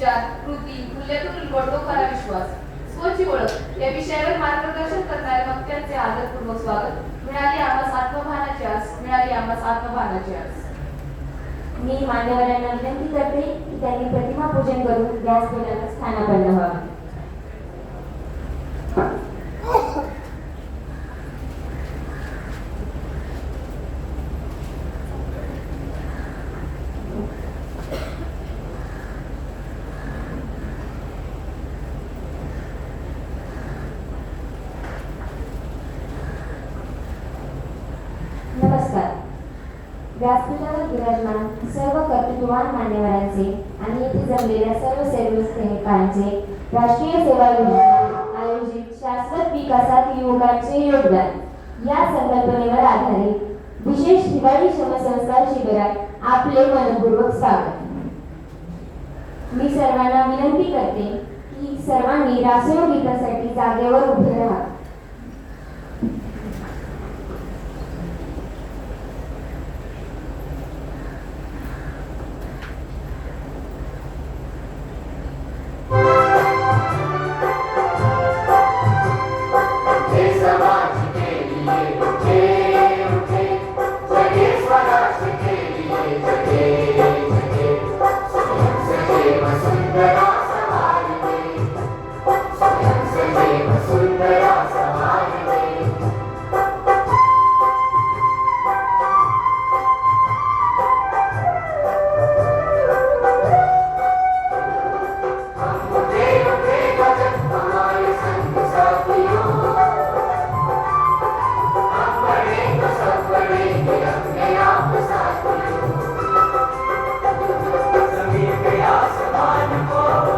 विचार, कृती, मूल्यातून घडतो खरा विश्वास, स्वची ओळख या विषयावर मार्गदर्शन करणारे वक्त्यांचे आदरपूर्वक स्वागत. मिळाली आम्हास आत्मभानाची आस, मिळाली आम्हास आत्मभानाची आस. मी मान्यवरांना विनंती करते की त्यांनी प्रतिमा पूजन करून व्यासपीठावर स्थानापन्न व्हावे. नमस्कार. व्यासपीठावर विराजमान सर्व कर्तृत्ववान मान्यवरांचे आणि येथे जमलेल्या सर्व सेवकांचे, राष्ट्रीय सेवा योजना आयोजित शाश्वत विकासात युवकांचे योगदान या संकल्पनेवर आधारित विशेष हिवाळी श्रमसंस्कार शिबिरात आपले मनपूर्वक स्वागत. मी सर्वांना विनंती करते की सर्वांनी राष्ट्रीय गीतासाठी जागेवर उभे राहा. समीर के आसमान को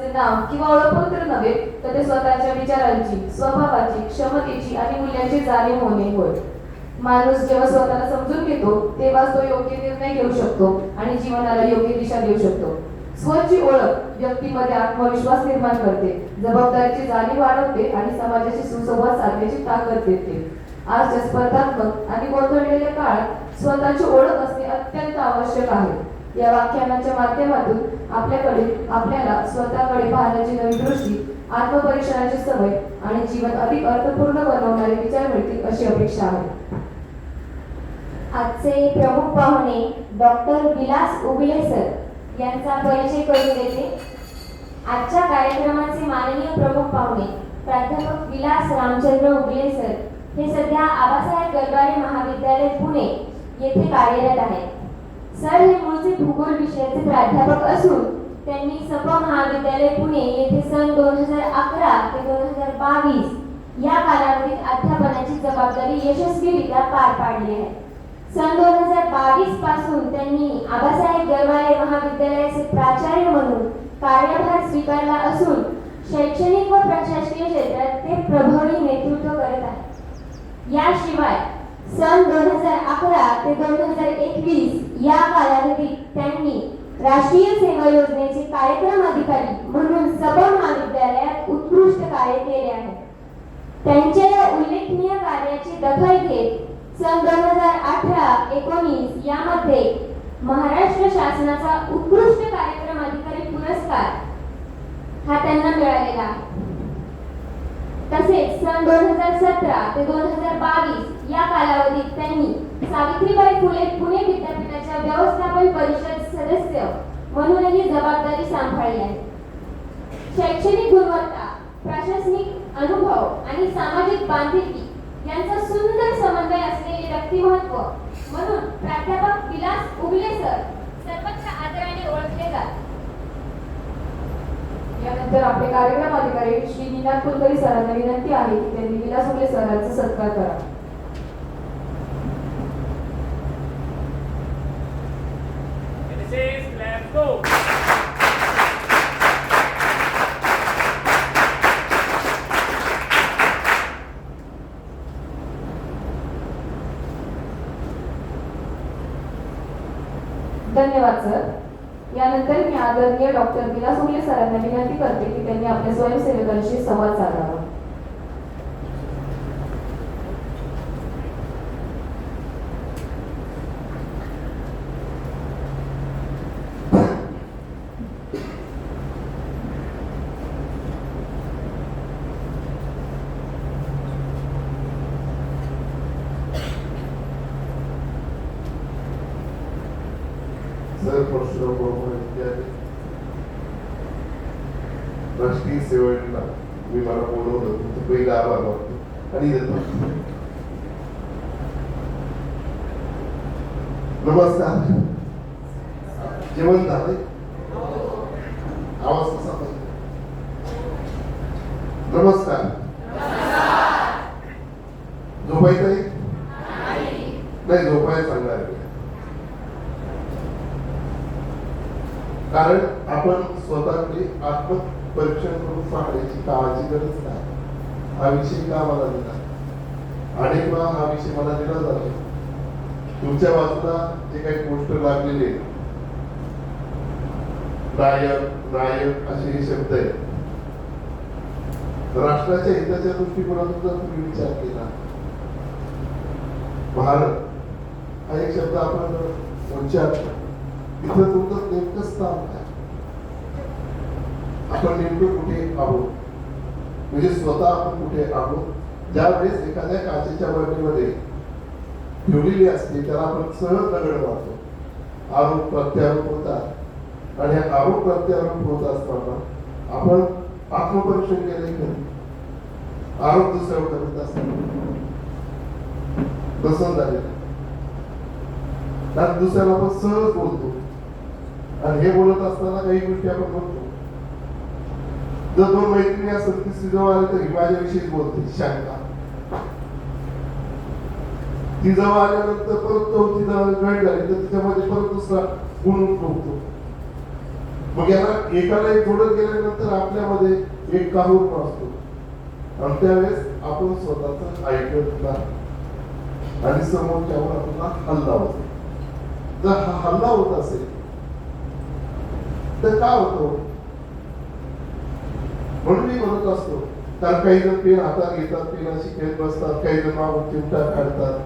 स्वतःचे नाव किंवा ओळखपत्र नव्हे, तर ते स्वतःच्या विचारांची, स्वभावाची, क्षमतेची आणि मूल्यांची जाणीव होणे होय. माणूस जेव्हा स्वतःला समजून घेतो तेव्हाच तो योग्य निर्णय घेऊ शकतो आणि जीवनाला योग्य दिशा देऊ शकतो. स्वची ओळख व्यक्तीमध्ये आत्मविश्वास निर्माण करते, जबाबदारीची जाणीव वाढवते आणि समाजाशी सुसंवाद साधण्याची ताकद देते. आजच्या स्पर्धात्मक आणि गोंधळलेल्या काळात स्वतःची ओळख असणे अत्यंत आवश्यक आहे. या व्याख्यानाच्या माध्यमातून आपल्याला स्वतःकडे पाहण्याची नवी दृष्टी, आत्मपरीक्षणाची सवय आणि जीवन अधिक अर्थपूर्ण बनवणारे विचार मिळतील अशी अपेक्षा आहे. आजचे प्रमुख पाहुणे डॉक्टर विलास उगले सर यांचा परिचय करून देते. आजच्या कार्यक्रमाचे माननीय प्रमुख पाहुणे प्राध्यापक विलास रामचंद्र उगले सर हे सध्या आबासाहेब गरबारे महाविद्यालय पुणे येथे कार्यरत आहेत. सर हे मूळचे भूगोल विषयाचे प्राध्यापक असून त्यांनी सप महाविद्यालय पुणे येथे सन 2011 ते 2022 या कालावधीत अध्यापनाची जबाबदारी यशस्वीरित्या पार पाडली आहे. सन 2022 पासून त्यांनी आबासाहेब गरबारे महाविद्यालयाचे प्राचार्य म्हणून कार्यभार स्वीकारला असून शैक्षणिक व प्रशासकीय क्षेत्रात ते प्रभावी नेतृत्व करत आहेत. याशिवाय सन 2011 ते 2021 या कालावधीत त्यांनी राष्ट्रीय सेवा योजनेचे कार्यक्रम अधिकारी म्हणून सप महाविद्यालयात उत्कृष्ट कार्य केले आहे. त्यांच्या या उल्लेखनीय कार्याची दखल घेत सन 2018-19 यामध्ये महाराष्ट्र शासनाचा उत्कृष्ट कार्यक्रम अधिकारी पुरस्कार हा त्यांना मिळालेला आहे. तसेच सन 2017 ते 2022 या कालावधीत त्यांनी सावित्रीबाई फुले पुणे विद्यापीठाच्या व्यवस्थापन परिषद सदस्य म्हणूनही जबाबदारी सांभाळली आहे. शैक्षणिक गुणवत्ता, प्रशासनिक अनुभव आणि सामाजिक बांधिलकी यांचा सुंदर समन्वय असलेले व्यक्तिमत्व म्हणून प्राध्यापक विलास उगले सर सर्वत्र आदराने ओळखले जातात. यानंतर आपले कार्यक्रम अधिकारी श्री निनाद कुलकर्णी सरांना विनंती आहे की त्यांनी विलास उगले सरांचा सत्कार करा. Let's go. धन्यवाद सर. यानंतर मी आदरणीय डॉक्टर विलास उगले सरांना विनंती करते की त्यांनी आपल्या स्वयंसेवकांशी संवाद साधावा. सर परशुराम इत्यादी राष्ट्रीय सेवेला मी मला बोलवलं तुमचं पहिला आभार मानतो आणि देतो. नमस्कार. जेवण झाले? आवाज कसा पाहिजे? नमस्कार. झोपायचं नाही? झोपायला सांगणार आहे. कारण आपण स्वतःकडे आत्मपरीक्षण करून पाहण्याची काळाची गरज नाही. हा विषय का मला दिला? अनेक वेळा हा विषय मला दिला जातो. तुमच्या बाजूला जे काही पोस्टर लागलेले नायक नायक असे हे शब्द आहेत. राष्ट्राच्या हिताच्या दृष्टिकोनातून जर तुम्ही विचार केला, भारत हा एक शब्द आपण उच्चारतो, तिथं तुमचं नेमकं स्थान काय? आपण नेमकं कुठे आहोत? म्हणजे स्वतः आपण कुठे आहोत? ज्यावेळेस एखाद्या काचेच्या बरणीमध्ये ठेवलेली असते त्याला आपण सहज दगड मारतो, आरोप प्रत्यारोप होतात आणि आरोप प्रत्यारोप होत असताना आपण आत्मपरीक्षण केले की आरोप दुसऱ्यावर करत असताना तसं झालेलं. त्यात दुसऱ्याला आपण सहज बोलतो आणि हे बोलत असताना काही गोष्टी आपण बोलतो. जर दोन मैत्रिणी असेल तिसरी जवळ आली तरी माझ्याविषयीच बोलते, शंका. ती जवळ आल्यानंतर परत चौथी जवळ जॉईन झाली तर तिच्यामध्ये परत दुसरा गुण उठवतो. मग याला एकाला एक जोडत गेल्यानंतर आपल्यामध्ये एक काहूर असतो आणि त्यावेळेस आपण स्वतःच ऐकत नाही आणि समोरच्यावर आपला हल्ला होतो. जर हा हल्ला होत असेल तर काय होतो म्हणून मी म्हणत असतो. कारण काही जण पेन हातात घेतात, पेनाशी खेळत बसतात, काही जण मागून चिमटा काढतात.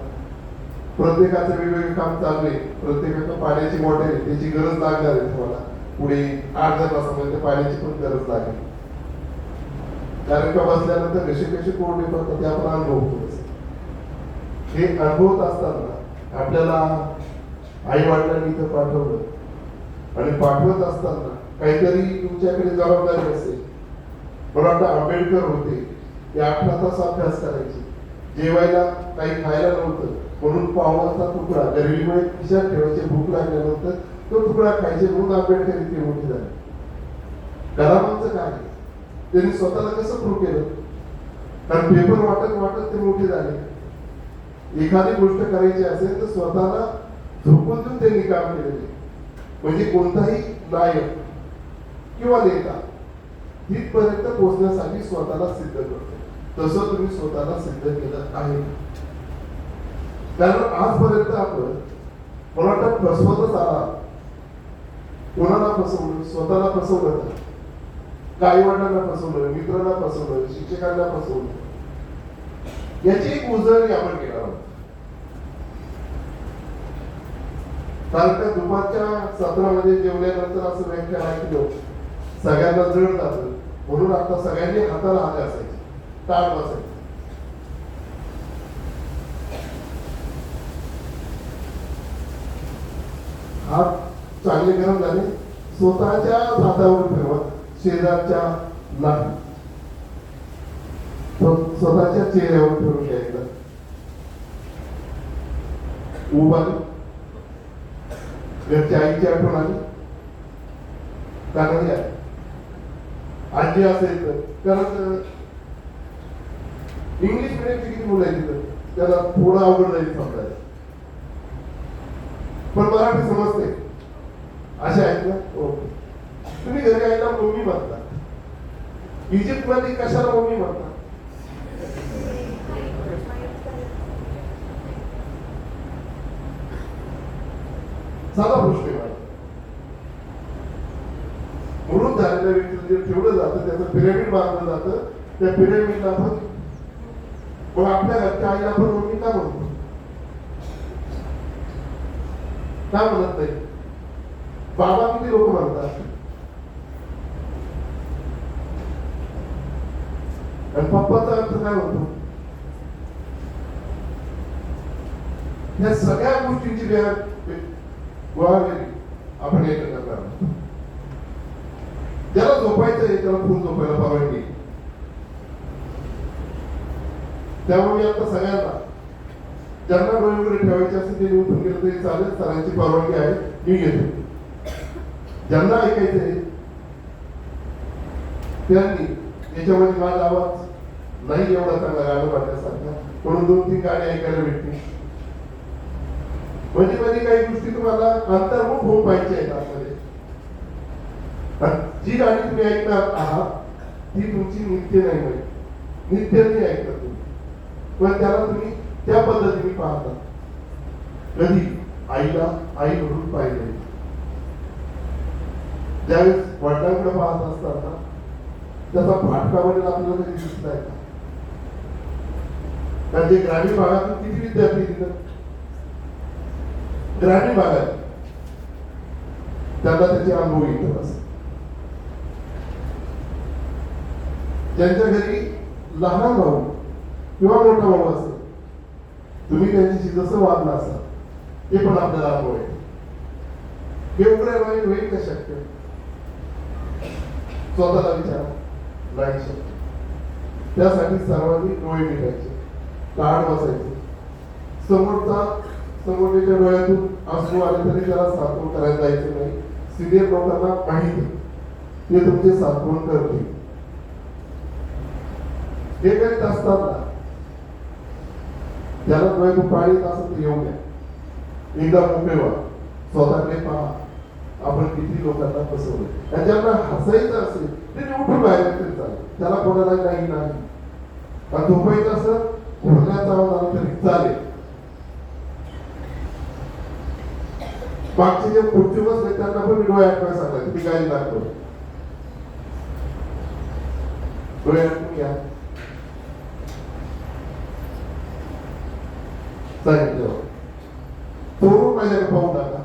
प्रत्येकाचं वेगवेगळे काम चालू आहे. प्रत्येकाचं पाण्याची बॉटल आहे, त्याची गरज लागणार आहे तुम्हाला पुढे 8-10 तासामध्ये पाण्याची पण गरज लागेल. कारण का बसल्यानंतर कसे कसे कोरडे पडतात ते आपण अनुभवतो. हे अनुभवत असताना आपल्याला आई वडिलांनी इथं पाठवलं आणि पाठवत असताना काहीतरी तुमच्याकडे जबाबदारी असेल. मला वाटतं आंबेडकर होते ते 18 तास अभ्यास करायचे. जेवायला काही खायला नव्हतं म्हणून पावाचा तुकडा गरिबीमुळे खिशात ठेवायचे. भूक लागल्यानंतर तो तुकडा खायचे म्हणून आंबेडकर इतके मोठे झाले. कलामांचं काय त्यांनी स्वतःला कसं प्रूव्ह केलं? कारण पेपर वाटत वाटत ते मोठे झाले. एखादी गोष्ट करायची असेल तर स्वतःला झोपून देऊन त्यांनी काम केलेले. म्हणजे कोणताही नायक किंवा नेता तिथपर्यंत पोहोचण्यासाठी स्वतःला सिद्ध करतो. तसं तुम्ही स्वतःला सिद्ध केलं आहे. कारण आजपर्यंत आपण मला वाटतं फसवतच आला. कोणाला फसवलं? स्वतःला फसवलं, आई वडिलांना फसवलं, मित्रांना फसवलं, शिक्षकांना फसवलं. याची एक उजळणी आपण केला आहोत. कारण त्या दुपारच्या सत्रामध्ये जेवल्यानंतर असं व्याख्या ऐकलं सगळ्यांना जड जातं म्हणून आता सगळ्यांनी हाताला हात असायचे, ताट बसायचे. हात चांगले गरम झाले, स्वतःच्या हातावर फिरवत, शेजारच्या नाही, स्वतःच्या चेहऱ्यावर फिरून घ्यायचं. उभा घरच्या आईची आठवण आली का नाही आली? आजी असेल तर कारण इंग्लिश मिडियमची किती मुलं आहेत तिथं, त्याला थोडं अवघड जाईल समजायला, पण मराठी समजते. अशा आहेत ना? ओके. तुम्ही घरी आईला मम्मी म्हणता. इजिप्त मध्ये कशाला मम्मी म्हणता? साधा प्रश्न आहे. मृत झालेल्या व्यक्तीला जे ठेवलं जातं त्याचं पिरॅमिड बांधलं जातं. त्या पिरॅमिडला आपण मग आपल्या घरच्या आईला आपण मम्मी का म्हणतो? का म्हणत नाही? बाबा किती लोक म्हणतात आणि पप्पाचा अर्थ काय होतो? या सगळ्या गोष्टींची आपण एकत्र करणार. ज्याला झोपायचं आहे त्याला फुल झोपायला परवानगी. त्यामुळे आता सगळ्यांना ज्यांना डोळे वगैरे ठेवायचे असेल ते उठून गेलं तरी चालेल. सरांची परवानगी आहे, मी घेतो. ज्यांना ऐकायचंय त्यांनी याच्यामध्ये माझा आवाज नाही एवढा चांगला गाणं वाटण्यासारखा म्हणून 2-3 गाणी ऐकायला भेटतील. म्हणजे मध्ये काही गोष्टी तुम्हाला अंतर्मुख होऊन पाहिजे आहेत आतमध्ये. जी गाणी तुम्ही ऐकणार आहात ती तुमची नित्य नाही होईल. नित्य नाही ऐकत तुम्ही, पण त्याला तुम्ही त्या पद्धतीने पाहता. कधी आईला आई म्हणून पाहिजे. ज्यावेळेस वडिलांकडे पाहत असताना त्याचा फाटका वडील आपल्याला कधी दिसलाय का? कारण जे ग्रामीण भागातून किती विद्यार्थी तिथं ग्रामीण भागात त्यांना त्याचे अनुभव येतो. असं ज्यांच्या घरी लहान भाऊ किंवा मोठा भाऊ असेल तुम्ही त्यांच्याशी जसं वागला असाल ते पण आपल्याला अनुभव आहे. हे उघड्या होईल का शक्य? स्वतःला विचारा, नाही शक्य. त्यासाठी सर्वांनी डोळे मिटायचे, ताड बसायचे. समोरच्या डोळ्यातून अश्रू आले तरी त्याला सात्वन करायला जायचं नाही. सिनियर लोकांना माहिती ते तुमचे सात्वन करतील. हे करीत असताना ज्याला डोळ्यातून पाणी येत असेल तर येऊ द्या. एकदा मोकळे व्हा, स्वतःकडे पहा आपण किती लोकांना फसवलं. आणि ज्यांना हसायचं असेल ते उठून बाहेर तरी चालेल, त्याला कोणाला काही नाही. का झोपायचं असं घोरण्याचा आवाज आला तरी चालेल. मागचे जे खुर्ची बसले त्यांना पण मी डोळे आठवायला सांगायचं, तुम्ही गाडी दाखव, डोळे आठवून घ्या सांगितलं. चोरून माझ्याकडे पाहू नका,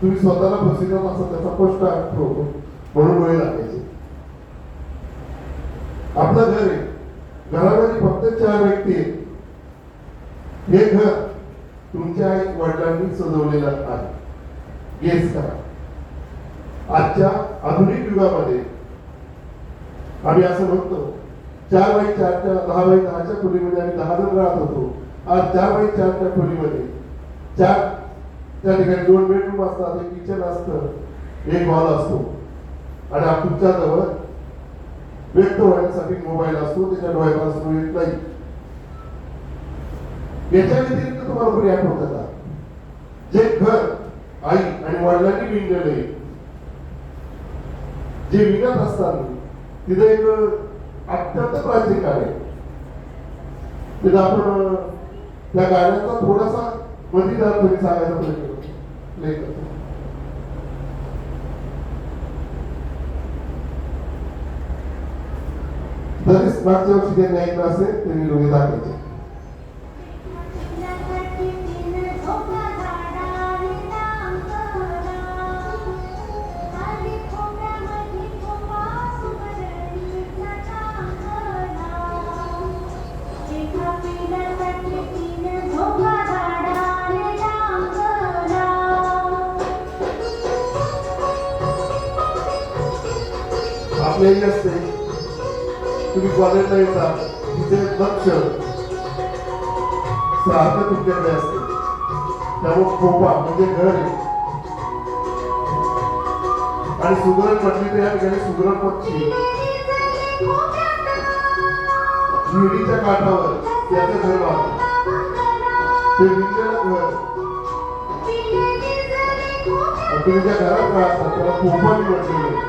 तुम्ही स्वतःला फसविला असं त्याचा स्पष्ट अर्थ होतो म्हणून डोळे दाखायचे. आपलं घर आहे, घरामध्ये फक्त 4 व्यक्ती आहेत. हे घर तुमच्या आई वडिलांनी सजवलेलं आहे. गेस करा. आजच्या आधुनिक युगामध्ये आम्ही असं म्हणतो 4x4च्या 10x10च्या खोलीमध्ये आम्ही 10 जण राहत होतो. आज 4x4च्या खोलीमध्ये 4 त्या ठिकाणी 2 बेडरूम असतात, एक किचन असतं, एक हॉल असतो आणि तुमच्या जवळ व्यक्त होण्यासाठी मोबाईल असतो, त्याच्या डोळ्याला असतो येत नाही. याच्या व्यतिरिक्त तुम्हाला कोणी आठवतं का? जे घर आई आणि वडिलांनी विणलेले, जे विणत असताना तिथे एक अत्यंत प्राचीन गाणं आहे. तिथं आपण त्या गाण्याचा थोडासा मधीदार तुम्ही सांगायचा प्रयत्न प्ले करतो. तरीच मागच्या वर्षी त्यांनी ऐकलं असेल त्यांनी डोळे दाखवायचे. आपल्याही असते, तुम्ही कॉलेजला येता तिथे लक्ष सारखं तुमच्याकडे असते. त्यामुळे खोपा म्हणजे घर आहे आणि सुगरण म्हटली तर या ठिकाणी सुगरण पक्षी विहिरीच्या काठावर त्याचं घर बांधलं. ते विणलेलं घर तुम्ही ज्या घरात राहतात त्याला खोपा म्हटलेलं.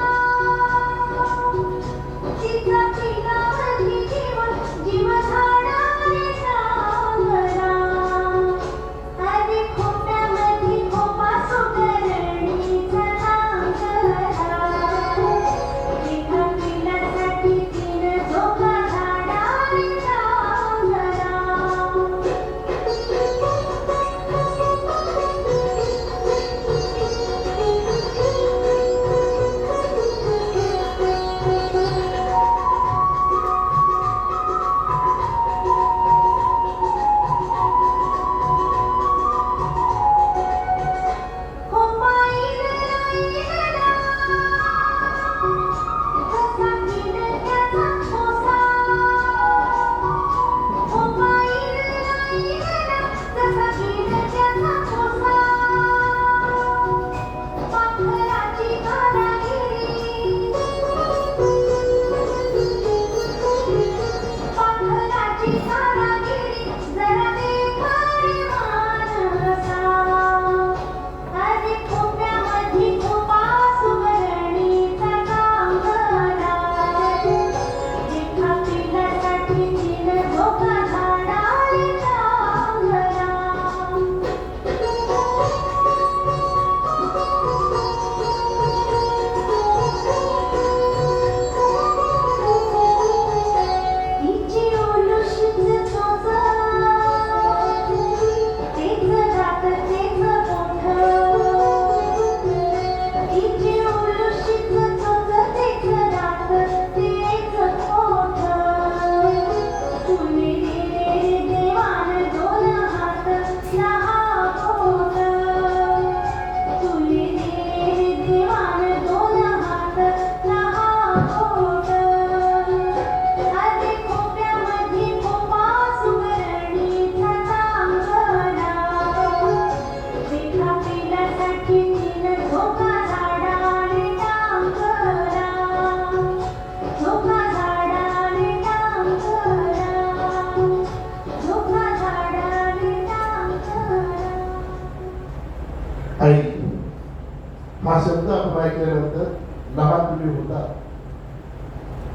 हा शब्द आपण ऐकल्यानंतर लहान तुम्ही होता,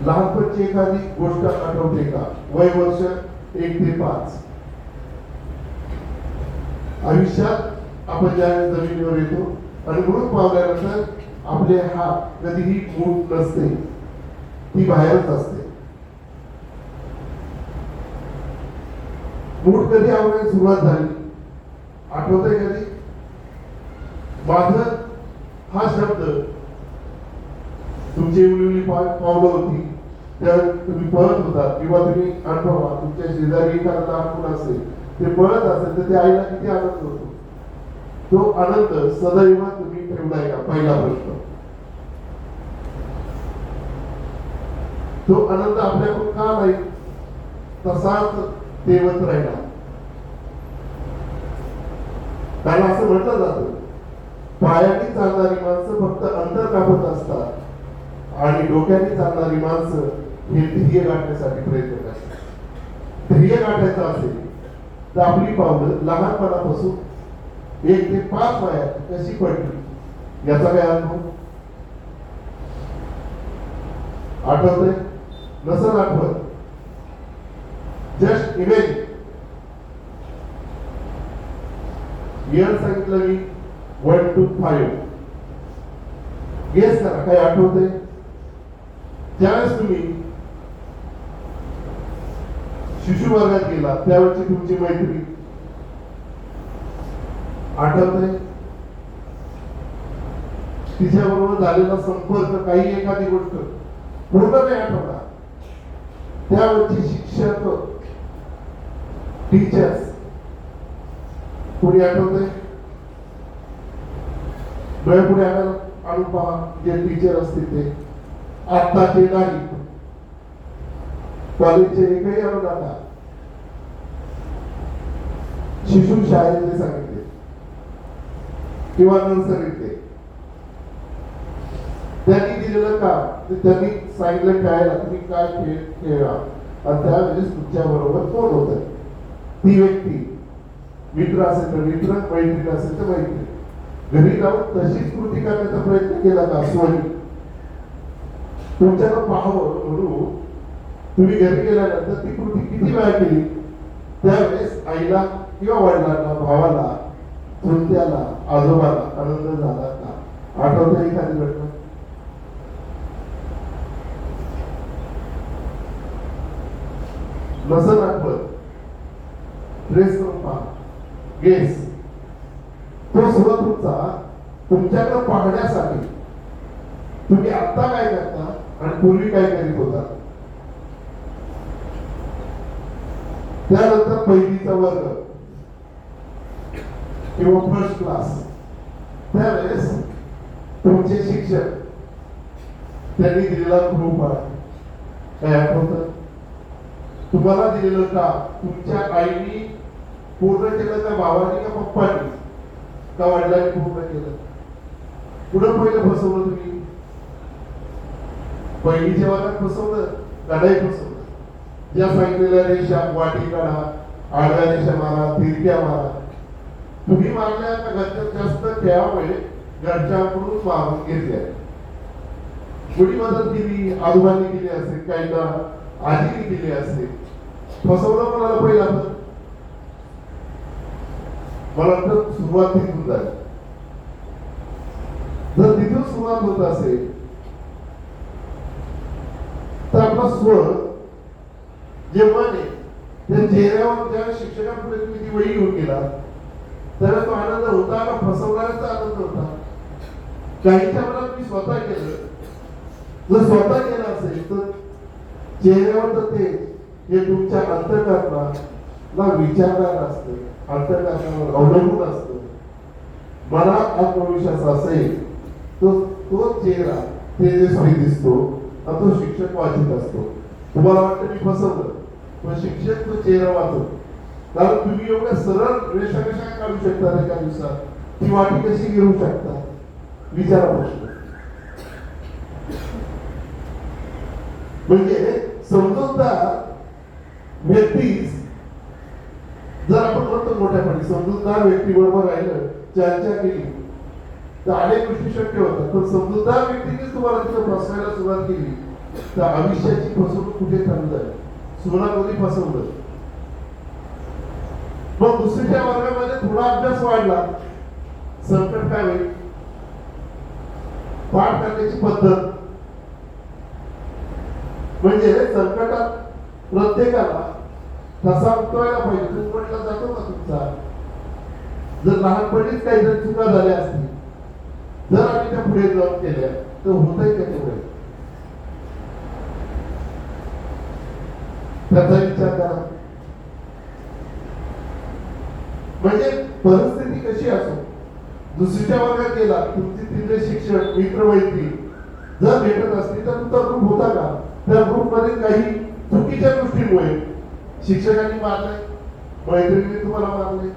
लहानपणची एखादी गोष्ट आठवते का? वय वर्ष 1 ते 5. आयुष्यात आपण ज्यावेळेस जमिनीवर येतो आणि मृत पावल्यानंतर आपले हात कधीही मूठ नसते, ती बाहेरच असते. मूठ कधी आवडायला सुरुवात झाली आठवतंय कधी? माझं हा शब्द तुमची उरलेली पावलं होती त्यावेळेस तुम्ही पळत होता किंवा तुम्ही अनुभवा तुमच्या शेजारी एखादा लहान मुलं असेल ते पळत असेल तर त्या आईला किती आनंद होतो. तो आनंद सदैव तुम्ही ठेवलाय का? पहिला प्रश्न. तो आनंद आपल्याकडून का नाही तसाच तेवत राहिला? त्याला असं म्हटलं जातं, पायाने चालणारी माणसं फक्त अंतर कापत असतात आणि डोक्याने चालणारी माणसं हे ध्येय गाठण्यासाठी प्रयत्न करतात. ध्येय गाठायचं असेल तर आपली पावलं लहानपणापासून 1 ते 5 वयात कशी पडली याचा काय अनुभव आठवतंय? नसेल आठवत, जस्ट इमेज इयर सांगितलं मी 1 to 5. गेस करा काय आठवतंय? ज्यावेळेस तुम्ही शिशु वर्गात गेला त्यावेळची तुमची मैत्री आठवतंय? तिच्याबरोबर झालेला संपर्क, काही एखादी गोष्ट पूर्ण नाही आठवणार, त्यावेळची शिक्षक, टीचर्स पुढे आठवतंय? डोळे पुढे आणून पहा जे टीचर असतील ते आत्ताचे नाही, कॉलेजचे एकही आणू नका. शिशु शाळेतले सांगितले किंवा नर्सरीतले त्यांनी दिलेलं काम त्यांनी सांगितलं खेळायला, तुम्ही काय खेळ खेळा आणि त्यावेळेस तुमच्या बरोबर कोण होत? ती व्यक्ती. मित्र असेल तर मित्र, मैत्रीण असेल तर मैत्रीण. घरी जाऊन तशीच कृती करण्याचा प्रयत्न केला का? सोयी तुमच्याला पाहावं म्हणून तुम्ही घरी गेल्यानंतर ती कृती किती वेळा केली? त्यावेळेस आईला किंवा वडिलांना, भावाला, चुलत्याला, आजोबाला आनंद झाला का? आठवतं एखादी घटना? नसेल आठवत, ट्रेस करून पहा, गेस. तो सुरुवात तुमचा तुमच्याकडे पाहण्यासाठी तुम्ही आता काय करता आणि पूर्वी काय करीत होता. त्यानंतर पहिलीचा वर्ग किंवा फर्स्ट क्लास, त्यावेळेस तुमचे शिक्षक त्यांनी दिलेला ग्रुप काय आठवतं? तुम्हाला दिलेलं काम तुमच्या आईनी पूर्ण केलं का भावानी का पप्पानी का वडिलांनी पूर्ण केलं? पुढे पहिलं फसवलं तुम्ही, पहिलीच्या वर्गात फसवलं का नाही फसवलं? ज्या सांगितलेल्या रेषा वाटी काढा, आडव्या रेषा मारा, तिरक्या मारा, तुम्ही मारल्या का घरच्यात जास्त खेळामुळे घरच्याकडून मारून घेतल्या? कुणी मदत केली? आजोबांनी केली असेल, काही ना आजीने केली असेल. फसवलं कोणाला पहिला? मला वाटतं सुरुवात तिथून झाली. जर तिथून सुरुवात होत असेल तर आपला स्वर जेव्हा त्या चेहऱ्यावर ज्या शिक्षकांपुढे तुम्ही ती वही घेऊन गेला त्यावेळेस तो आनंद होता का फसवणाऱ्याचा आनंद होता? काहीच्या मनात मी स्वतः केलं, जर स्वतः केलं असेल तर चेहऱ्यावर तर ते हे तुमच्या अंतःकरणाला विचारणार असतं, अंतःकरणावर अवलंबून असतं. मनात आत्मविश्वास असेल तो चेहरा तेजस्वी दिसतो आणि तो शिक्षक वाचित असतो. तुम्हाला वाटतं मी फसवलं, पण शिक्षक तो चेहरा वाचतो. कारण तुम्ही एवढ्या सरळ रेषा कशा काढू शकता एका दिवसात? ती वाटी कशी घेऊ शकता? विचारा प्रश्न. म्हणजे समजूतदार व्यक्तीच जर आपण म्हणतो मोठ्यापणी समजूतदार व्यक्ती बरोबर राहिलं, चर्चा केली तर अनेक गोष्टी शक्य होतात. पण समजूतदार व्यक्तीनेच तुम्हाला तिथं फसवायला सुरुवात केली तर आयुष्याची फसवणूक कुठे थांबली आहे. सोना कोणी फसवलं. मग दुसरीच्या वर्गामध्ये थोडा अभ्यास वाढला, संकट काय होईल? पाठ करण्याची पद्धत. म्हणजे संकटात प्रत्येकाला ठसा उठवायला पाहिजे. तुमचा जातो का तुमचा? जर लहानपणीच काही जर चुका झाल्या असतील, जर आम्ही त्या पुढे जाऊन केल्या तर होतंय का तेवढे? त्याचा विचार करा. म्हणजे परिस्थिती कशी असो, दुसरीच्या वर्गात गेला, तुमची तिथले शिक्षक मित्रमैत्री जर भेटत असतील तर तुमचा ग्रुप होता का? त्या ग्रुप मध्ये काही चुकीच्या गोष्टीमुळे शिक्षकांनी मारले, मैत्रिणींनी तुम्हाला मारले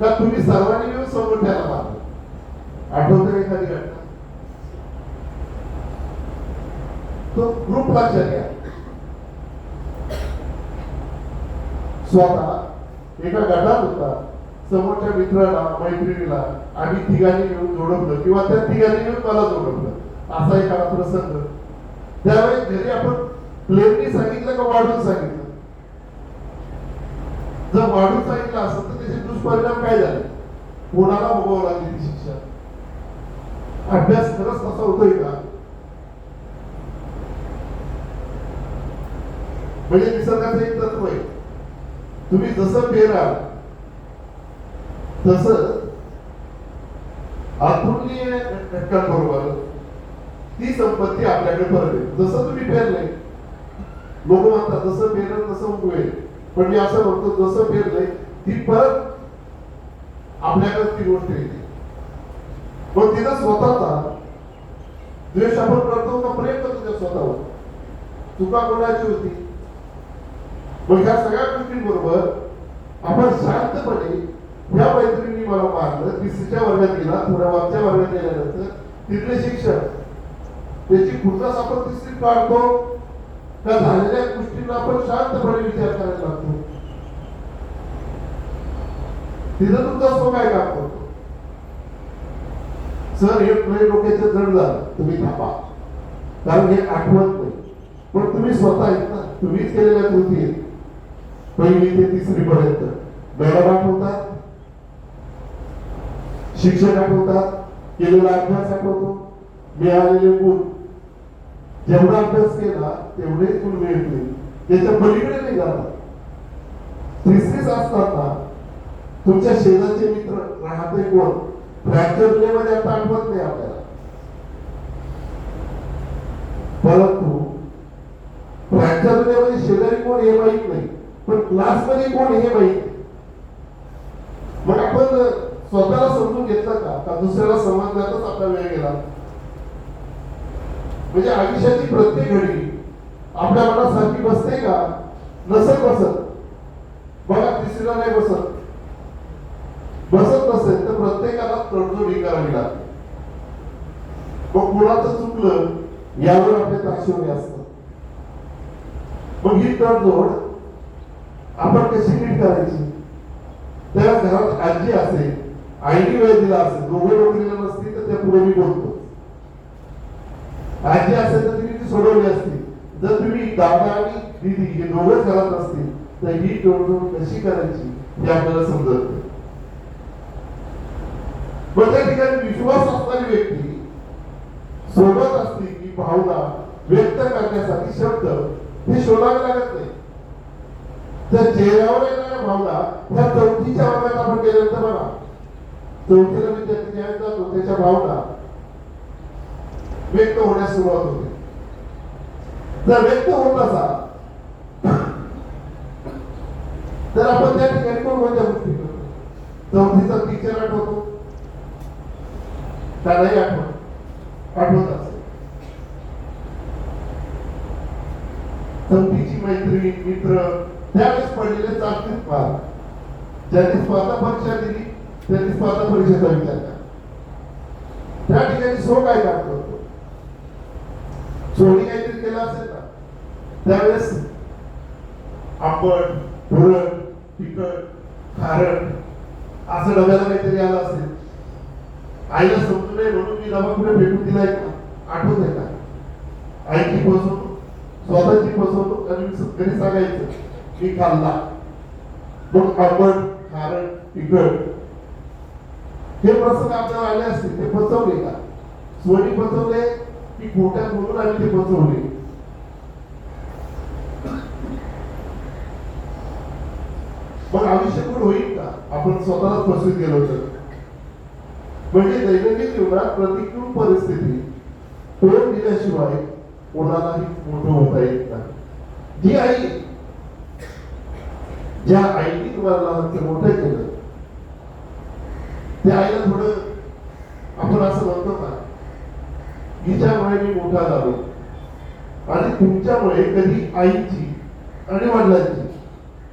का तुम्ही सर्वांनी मिळून समोर त्याला मारले? आठवतं एखादी घटना? तो ग्रुप लक्षात घ्या. स्वतः एका गटात होता, समोरच्या मित्राला मैत्रिणीला आम्ही तिघांनी मिळून जोडवलं किंवा त्या तिघांनी मिळून मला जोडवलं, असा एखादा प्रसंग. त्यावेळेस घरी आपण प्लेननी सांगितलं का वाढून सांगितलं? जर वाढून सांगितलं असं तर त्याचे दुष्परिणाम काय झाले? कोणाला भोगावं लागली ती शिक्षा? अभ्यास खरंच तसा होतोय का? म्हणजे निसर्गाचं एक तत्व आहे, तुम्ही जसं पेराल तसं अतुलनीय घटकांबरोबर ती संपत्ती आपल्याकडे परत येईल. जसं तुम्ही पेरले, लोक म्हणतात जसं पेरल तसं उगवेल, पण मी असं म्हणतो जसं पेरले ती परत आपल्याकडे ती गोष्ट येते. पण तिथं स्वतःचा द्वेष आपण करतो का प्रेम करतो त्या स्वतःवर? चुका कोणाची होती? मग ह्या सगळ्या गोष्टींबरोबर आपण शांतपणे, ह्या मैत्रिणी मला मारलं, तिसरीच्या वर्गात गेला, थोड्या वरच्या वर्गात गेल्यानंतर तिथले शिक्षक त्याची खुर्दास आपण तिसरीत काढतो का झालेल्या गोष्टींना आपण शांतपणे विचार करायला लागतो? तिथं तुमचा स्व काय काम करतो? सर हे डोक्याचं जड झालं, तुम्ही थांबा, कारण हे आठवत नाही. पण तुम्ही स्वतः आहेत ना, तुम्हीच केलेल्या कृती आहेत. पहिली ते तिसरी पर्यंत मॅडम आठवतात, शिक्षक आठवतात, केलेला अभ्यास आठवतो, मिळालेले गुण. जेवढा अभ्यास केला तेवढेच गुण मिळतील, त्याच्या पलीकडे नाही जाणार. तिसरीच असताना तुमच्या शेजारचे मित्र राहते कोण, फ्रॅक्चर मध्ये आता आठवत नाही आपल्याला, परंतु फ्रॅक्चर मध्ये शेजारी कोण हे माहित नाही, पण क्लास मध्ये कोण हे माहित. मग आपण स्वतःला समजून घेतलं का दुसऱ्याला समजण्यातच आपला वेळ गेला? म्हणजे आयुष्याची प्रत्येक घडी आपल्या मनासारखी बसते का? नसत बसत. बघा तिसरीला नाही बसत. बसत नसेल तर प्रत्येकाला तडजोडी करावी लागते. मग कुणाचं चुकलं यावर आपले ताशेवणे असतात. मग ही तडजोड आपण कशी नीट करायची? त्या घरात आजी असेल, आईने वेळ दिला असेल, दोघं नोकरीला नसतील तर त्या पुढे मी बोलतो. आजी असेल तर तिने ती सोडवली असती. जर तुम्ही दादा आणि दीदी हे दोघंच घरात असतील तर ही तडजोड कशी करायची हे आपल्याला समजत नाही. पण त्या ठिकाणी विश्वास असणारी व्यक्ती सोबत असते की भावना व्यक्त करण्यासाठी शब्द हे शोधावे लागत नाही. तर चेहऱ्यावर येणाऱ्या भावना ह्या चौथीच्या वर्गात आपण गेल्यानंतर बघा, चौथीला विद्यार्थी ज्यावेळेस जातो त्याच्या भावना व्यक्त होण्यास सुरुवात होते. जर व्यक्त होत असा तर आपण त्या ठिकाणी कोणत्या गोष्टी करतो? चौथीचा टीचर आठवतो का नाही आठवत? आठवत असेल. चौथीची मैत्रिणी मित्र त्यावेळेस पडलेले चालतील फार. ज्यांनी स्पर्धा परीक्षा दिली त्यांनी स्पर्धा परीक्षेचा विचार करा. त्या ठिकाणी सो काय काम करतो? सोनी काहीतरी केलं असेल ना, त्यावेळेस आंबट, तुरट, तिखट, खारट असं डब्याला काहीतरी आलं असेल. आईला समजू नये म्हणून मी डबा कुठे फेकून दिलाय का? आठवत आहे का? आईची फसवणूक, स्वतःची फसवणूक, आणि घरी सांगायचं मी खाल्ला, मग आंबट, खारट, तिखट हे प्रसंग आपल्याला आले असतील. ते फसवले का? स्वनी फसवले की खोट्या बोलून आम्ही ते फसवले? मग आयुष्य पण होईल का आपण स्वतःला फसवीत गेलो तर? म्हणजे दैनंदिन जीवनात प्रतिकूल परिस्थिती तोंड दिल्याशिवाय कोणालाही मोठं होता येत नाही. जी आई, ज्या आईने तुम्हाला लहानचं मोठं केलं, त्या आईला थोडं आपण असं म्हणतो का, हिच्यामुळे मी मोठा झालो. आणि तुमच्यामुळे कधी आईची आणि वडिलांची,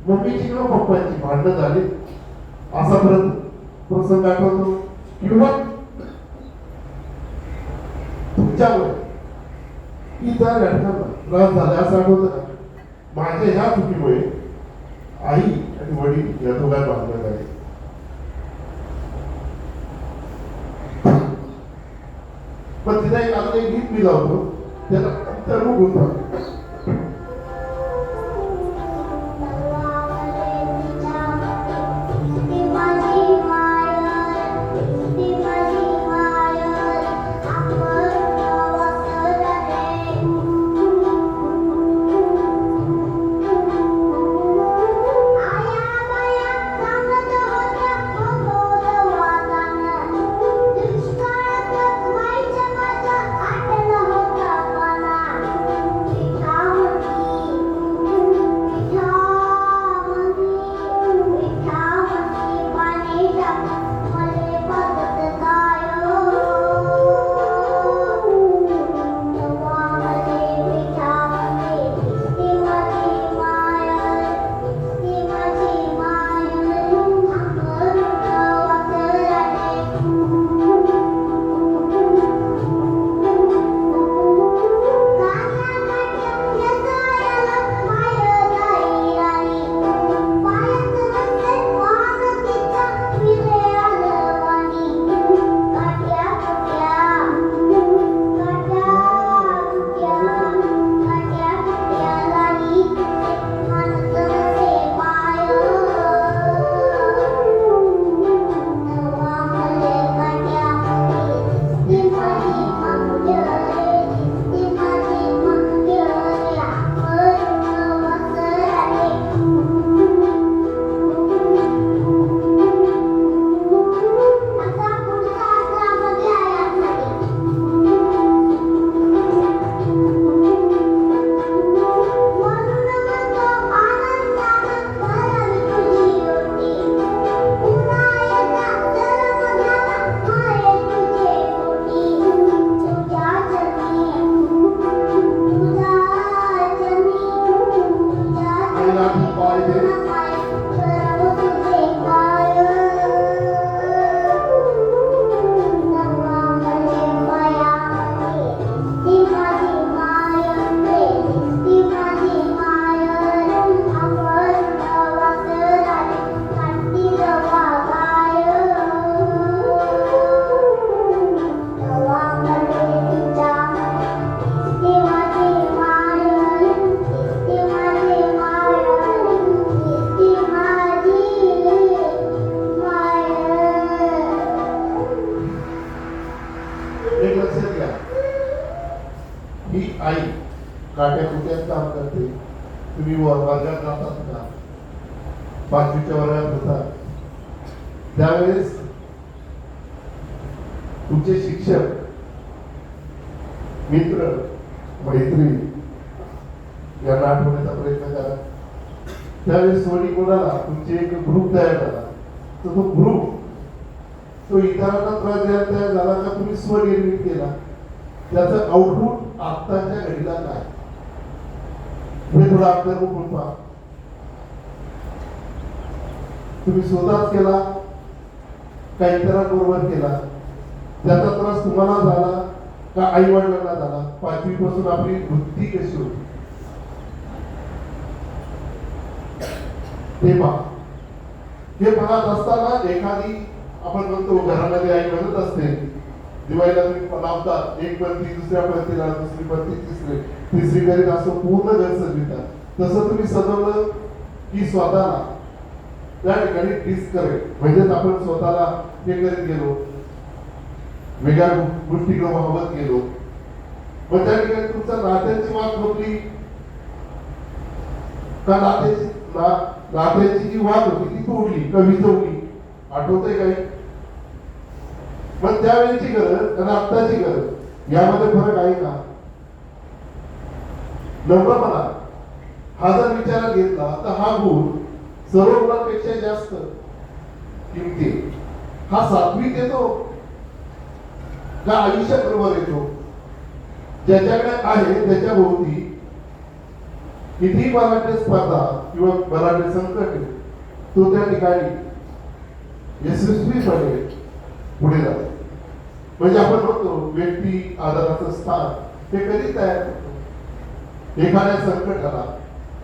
मम्मीची किंवा पप्पांची भांडणं झाली असा प्रसंग आठवतो? किंवा तुमच्यामुळे इतर घटनांना त्रास झाला असं आठवतं का? माझ्या ह्या चुकीमुळे आई आणि वडील या दोघांत भांडण झाले. पण तिला एक अजून एक गीत मी लावतो, त्याला अंतर्मुख होता. आई काट्या कुट्यात काम करते. तुम्ही वर्गात जातात का? 5वीच्या वर्गात होता त्यावेळेस तुमचे शिक्षक, मित्र, मैत्री यांना आठवण्याचा प्रयत्न करा. त्यावेळेस सोनी कोणाला तुमचे एक ग्रुप तयार झाला, तर तो ग्रुप तो इतरांना त्रास द्यायला तयार झाला का तुम्ही स्वनिर्मित केला? त्याचं आउटपुट आत्ताच्या घडीला काय? हे थोडं आपल्याला बघून पहा. तुम्ही स्वतःच केला का इतरांबरोबर केला? त्याचा त्रास तुम्हाला झाला का आई वडिलांना झाला? 5वी पासून आपली वृत्ती कशी होती ते पहा. हे बघत असताना एखादी आपण म्हणतो घरामध्ये आई म्हणत असते दिवाळीला तुम्ही लावतात एक पणती दुसऱ्या पणतीला दुसरी पणती तिसरी करीत असं पूर्ण घर सजवितात तसं तुम्ही सजवलं की स्वतःला त्या ठिकाणी डिस्करेक्ट म्हणजेच आपण स्वतःला हे करीत गेलो वेगळ्या गोष्टीकडे वाहवत गेलो मग त्या ठिकाणी तुमच्या नात्यांची वाट रोखली का नात्याची जी वाट होती ती तोडली का विजवली आठवतंय काही मग त्यावेळेची गरज आणि आत्ताची गरज यामध्ये फरक आहे का नम्रपणा हा जर विचारात घेतला तर हा गुण सर्व गुणांपेक्षा जास्त किमती हा सात्विक येतो का आयुष्याबरोबर येतो ज्याच्याकडे आहे त्याच्या भोवती किती बलाढ्य स्पर्धा किंवा बलाढ्य संकट तो त्या ठिकाणी यशस्वीपणे पुढे जातो म्हणजे आपण म्हणतो व्यक्ती आधाराचं स्थान हे कधी तयार होतं एखाद्या संकटाला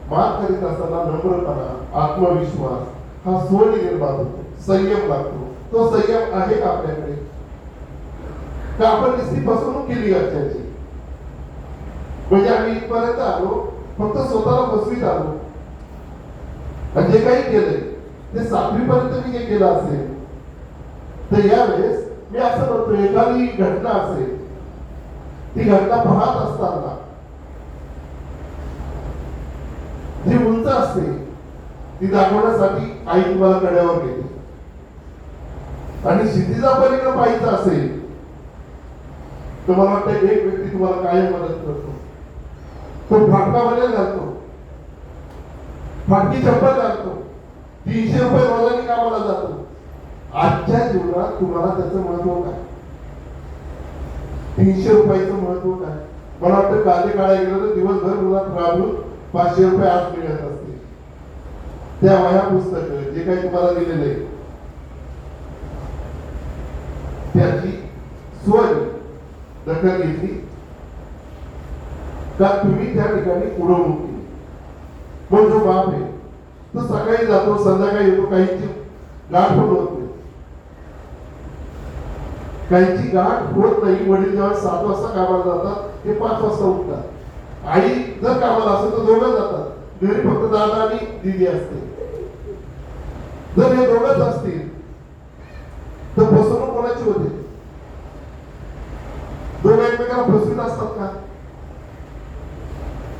मात करीत असताना नम्रपणा आत्मविश्वास हा स्वनिर्माण होतो संयम लागतो तो संयम आहे का आपल्याकडे का आपण नुसती फसवणूक केली घरच्यांची म्हणजे आम्ही इथपर्यंत आलो फक्त स्वतःला फसवीत आलो आणि जे काही केलंय ते 7वी पर्यंत मी जे केलं असेल तर यावेळेस मी असं म्हणतो एखादी घटना असेल ती घटना पाहत असताना जी उंच असते ती दाखवण्यासाठी आई तुम्हाला कड्यावर घेते आणि क्षितिजा पलीकडे पाहायचं असेल तर मला वाटतं एक व्यक्ती तुम्हाला कायम मदत करतो तो फाटका बनेल घालतो फाटकी चप्पल घालतो 300 रुपये रोजाने कामाला जातो आजच्या जीवनात तुम्हाला त्याचं महत्व काय 300 रुपयाचं महत्व काय मला वाटतं काले काळा गेलं तर दिवसभर मुलात राबून 500 रुपये आज मिळत असते त्या वह्या पुस्तक जे काही तुम्हाला दिलेले त्याची सोय दखल घेतली का तुम्ही त्या ठिकाणी उडवणूक केली पण जो बाप आहे तो सकाळी जातो संध्याकाळी येतो काहींची गाठ पण होत नाही काहींची गाठ होत नाही वडील जेव्हा 7 वाजता कामाला जातात ते 5 वाजता उठतात आई जर कामाला असेल तर दोघं जातात घरी फक्त दादा आणि दीदी असते जर हे दोघंच असतील तर फसवणूक कोणाची होते दोघं एकमेकांना फसवीत असतात का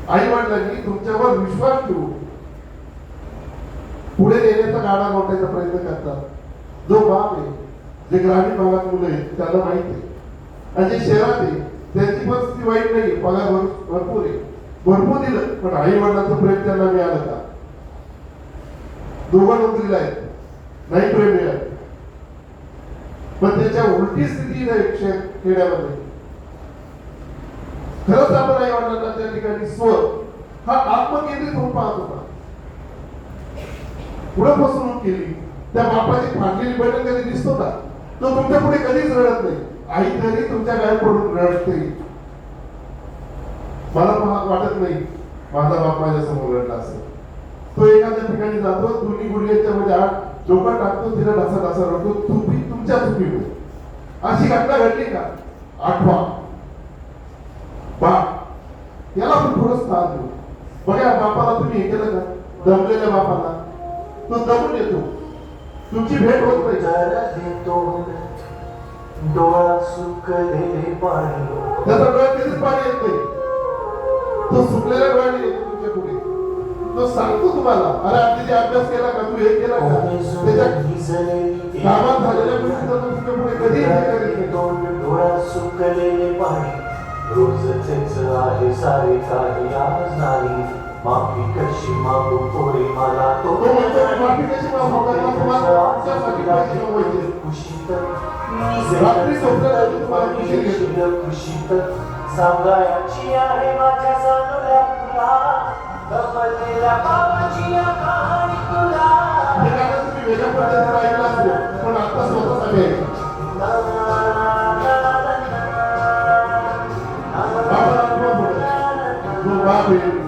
आई वडिलांनी तुमच्यावर विश्वास ठेवून पुढे नेण्याचा गाडा लोटायचा प्रयत्न करतात जो बाप आहे जे ग्रामीण भागात मुलं आहेत त्यांना माहिती आहे आणि जे शहरात आहे त्यांची परिस्थिती वाईट नाही पगार भरपूर आहे भरपूर दिलं पण आई वडिलांचं प्रेम त्यांना मिळालं का दोघं नोकरीला आहेत नाही प्रेम मिळालं पण त्याच्या उलटी स्थिती नाही खेड्यामध्ये खरंच आपण आई वडिलांना त्या ठिकाणी स्व हा आत्मकेंद्रित होऊन पाहत होता पुढे फसवणूक केली त्या बापाची फाटलेली बटन कधी दिसतो का तो तुमच्या पुढे कधीच रडत नाही आई तरी तुमच्या गाय पडून रडते मला वाटत नाही माझा बाप माझ्या समोर रडला असेल तो एखाद्या ठिकाणी जातो दोन्ही गुडघ्याच्या मध्ये आत डोका टाकतो तिला ढासा ढासा रडतो तुमच्या चुकीमुळे अशी घटना घडली का आठवा बाप याला पण थोडं स्थान देऊ बघा बापाला तुम्ही हे केलं का दमलेल्या बापाला तो दमून येतो तुमची भेट होत नाही डोळा सुकलेले पाणी त्याचा डोळ्यात कधीच पाणी येत नाही तो सुकलेल्या डोळ्याने येतो तुमच्या पुढे तो सांगतो तुम्हाला अरे आधी अभ्यास केला का तू हे केला का त्याच्या कामात झालेल्या गोष्टी तुमच्या पुढे कधी डोळा सुकलेले पाणी रोजच आहे सारे काही आज नाही माफी कशी मागू पोरे मला तो माफी कशी मागू खुशीत सांगायची आहे माझ्या जाणवल्या फुला दमलेल्या बाबाची कहाणी तुला तुम्ही वेगळ्या पद्धतीने ऐकलं असेल पण आता स्वतःसाठी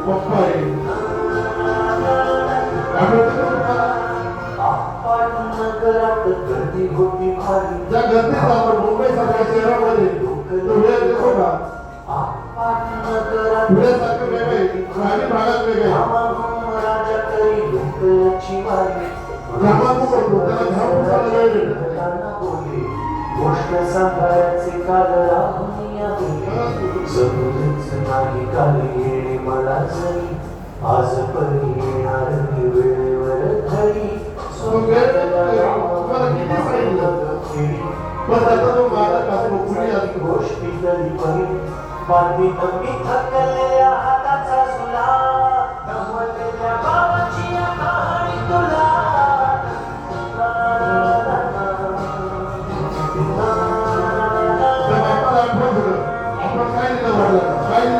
पप्पा आहे आपण नगरात गर्दी होती ज्या गर्दीत जातो मुंबई सारख्या शहरामध्ये तो वेळ देतो का? पुण्यासारखं वेगळं आहे, ग्रामीण भागात वेगळं आहे. ग्रामात करतो त्याला घाम पुसायला वेळ देतो. गोष्ट सांगायचे काल समजूच नाही काल येणे मला जरी आज पण येणार मी वेळेवर घरी गोष्टी तरी पण बांधी मी थकलेल्या हाताचा झुला दमलेल्या बाबाची कहाणी तुला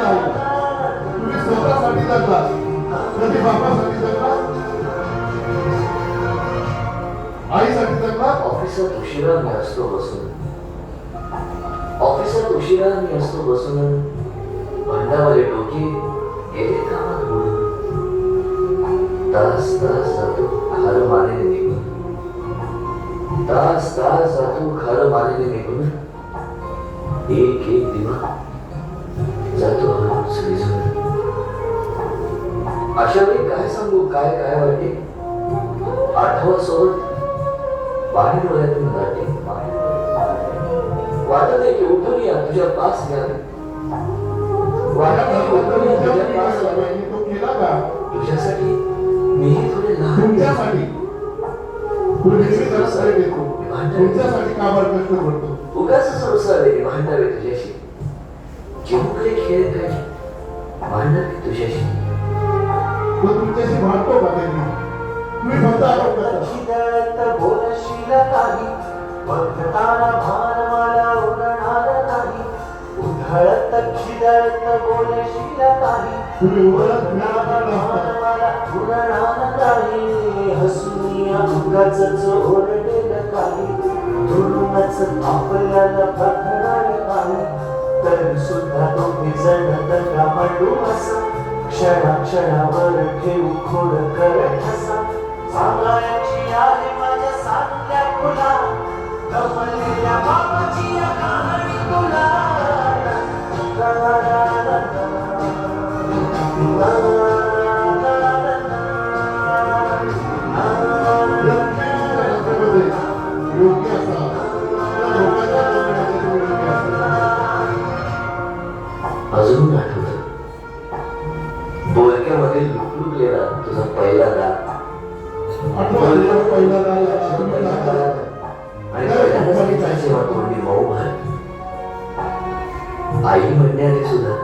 तुम्ही स्वतःसाठी जगला कधी बापासाठी जगला आईसाठी जगला. ऑफिसात उशिरा मी असतो बसून ऑफिसात उशिरा मी असतो बसून भांडावाले डोके गेले कामात बुडून तास तास जातो खारं मानेने निघून तास तास जातो खारं मानेने निघून एक एक दिवा जातो हळूच विझून. अशा वेळी काय सांगू काय काय वाटे आठवा सोबत पाणी डोळ्यातून जाते वाटत आहे की उठून या तुझ्या पास घ्यावे वाटत आहे की उठून या तुझ्या पास घ्यावे. तो केला का तुझ्यासाठी मीही थोडे लहान तुमच्यासाठी तुमच्यासाठी कामावर कष्ट करतो. उगाच संसार भांडावे तुझ्याशी चिमुकले खेळ काय भांडावे तुझ्याशी. तो तुमच्याशी भांडतो का त्यांनी तुम्ही फक्त आरोप करता. खिदळत बोलशील काही बघताना भान मला उरणार नाही उधळत खिदळत बोलशील काही तुम्ही उघडत बघताना भान मला उरणार नाही हसून अंगाच ओरडेल काही धुरूनच आपल्याला बघणार नाही तरी सुद्धा दोघे जण दंगा मांडू असा क्षणाक्षणावर ठेवू खोड करत असा सांगायची आहे माझ्या साध्या फुला दमलेल्या बाबाची कहाणी तुला योग्य असा लोकांच्या योग्य असा. अजून आठवत बोलक्यामध्ये लुकलुकलेला तुझा पहिला दात आठवण पहिला आणि पहिल्यांदाच जेव्हा तोंडी मऊ भरली आई म्हणण्याने सुद्धा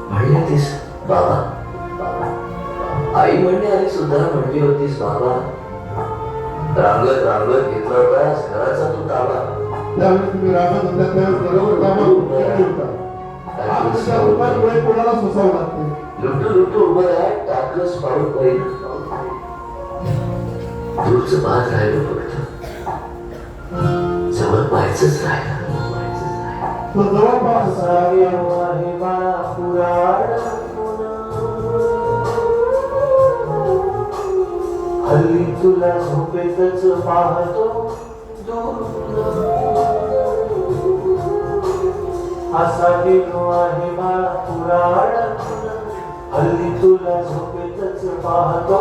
म्हणली होतीस बाबा आई म्हणण्याने सुद्धा म्हणली होतीस बाबा रांगत रांगत घेतला होतास घराचा तू ताबा. त्यावेळी तुम्ही राहत होत्या त्यावेळी बरोबर कामावर केले होता. आज त्या लोकांमुळे कोणाला सोसावं लागते. लुटू लुटू उभं राहा टाकलंच पाऊल पडेल दूरच पाहत राहिलो फक्त जवळ पाहायचंच राहिलं तो जवळपास आहे बाळा पुराण हल्ली तुला झोपेतच पाहतो असा गेलो आहे बाळा पुराण हल्ली तुला झोपेतच पाहतो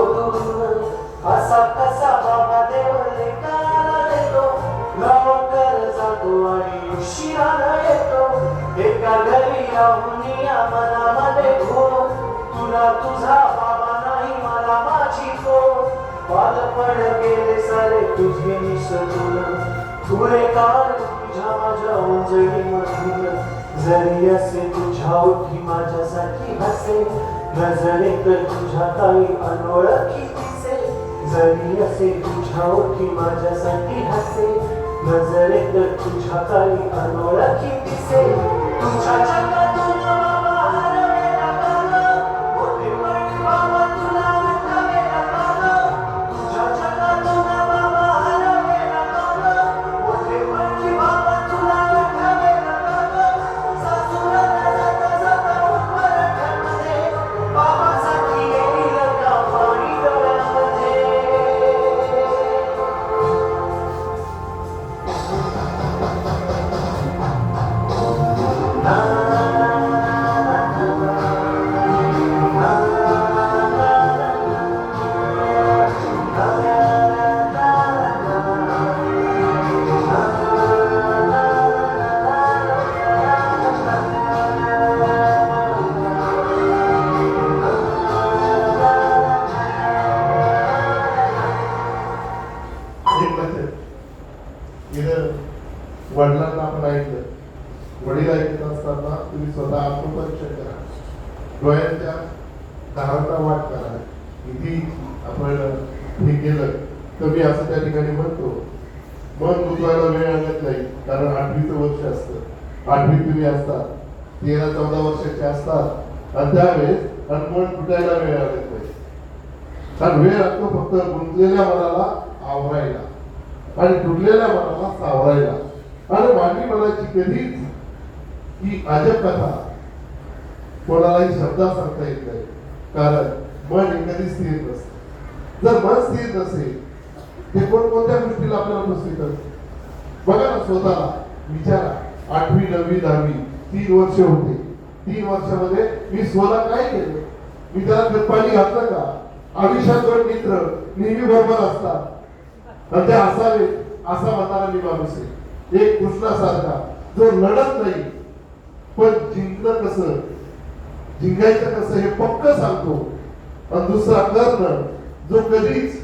असा कसा बाबा देव लेकाला देतो गावाकर जातो आणि उशिराला येतो एका घरी राहून या मनामध्ये घोर तुला तुझा बाबा नाही मला माझी तो बालपण गेले सारे तुझे निसरून थोडे काळ तुझ्या माझ्या उंजळी मधून जरी असे तुझ्या ओठी माझ्यासाठी हसे नजरेत तुझ्या काही अनोळखी दिसे जरी असे तुझ्या ओठी माझ्यासाठी हसे नजरेत तुझ्या काही अनोळखी दिसे तुझ्या जगातून बाबा हरवेला काल मोठे पण बाबा तुला आठवेला काल तुझ्या जगातून बाबा हरवेला काल मोठे पण बाबा तुला आठवेला काल सासुराला जाता जाता उंबरठ्यामध्ये बाबासाठी येईल का पाणी डोळ्यामध्ये वडील ऐकत असताना तुम्ही स्वतः आत्मपरीक्षण करा, डोळ्यांच्या धारणा वाट करा. किती आपण हे केलं तर मी असं त्या ठिकाणी म्हणतो, मन गुंतवायला वेळ लागत नाही. कारण 8वीचं वर्ष असतं, 8वीत तुम्ही असतात, 13-14 वर्षाचे असतात आणि त्यावेळेस मन फुटायला वेळ लागत नाही. कारण वेळ लागतो फक्त गुंतलेल्या मनाला आवरायला आणि तुटलेल्या मनाला सावरायला. आणि मानवी मनाची कधीच ही अजब कथा कोणालाही शब्दात सांगता येत नाही. कारण मन हे कधी स्थिर नसतं. जर मन स्थिर नसेल ते कोणत्या गोष्टीला आपल्याला फसवित असते. बघा ना, स्वतःला विचारा. 8वी 9वी 10वी 3 वर्ष होते. 3 वर्षामध्ये मी स्वतः काय केलं? मी त्याला पाणी घातलं का? आयुष्यात 2 मित्र नेहमी बरोबर असतात आणि ते असावे असा म्हणणारा मी माणूस आहे. एक कृष्णासारखा जो लढत नाही पण जिंकणं कसं, जिंकायचं कसं हे पक्क सांगतो. आणि दुसरा कर्ण जो कधीच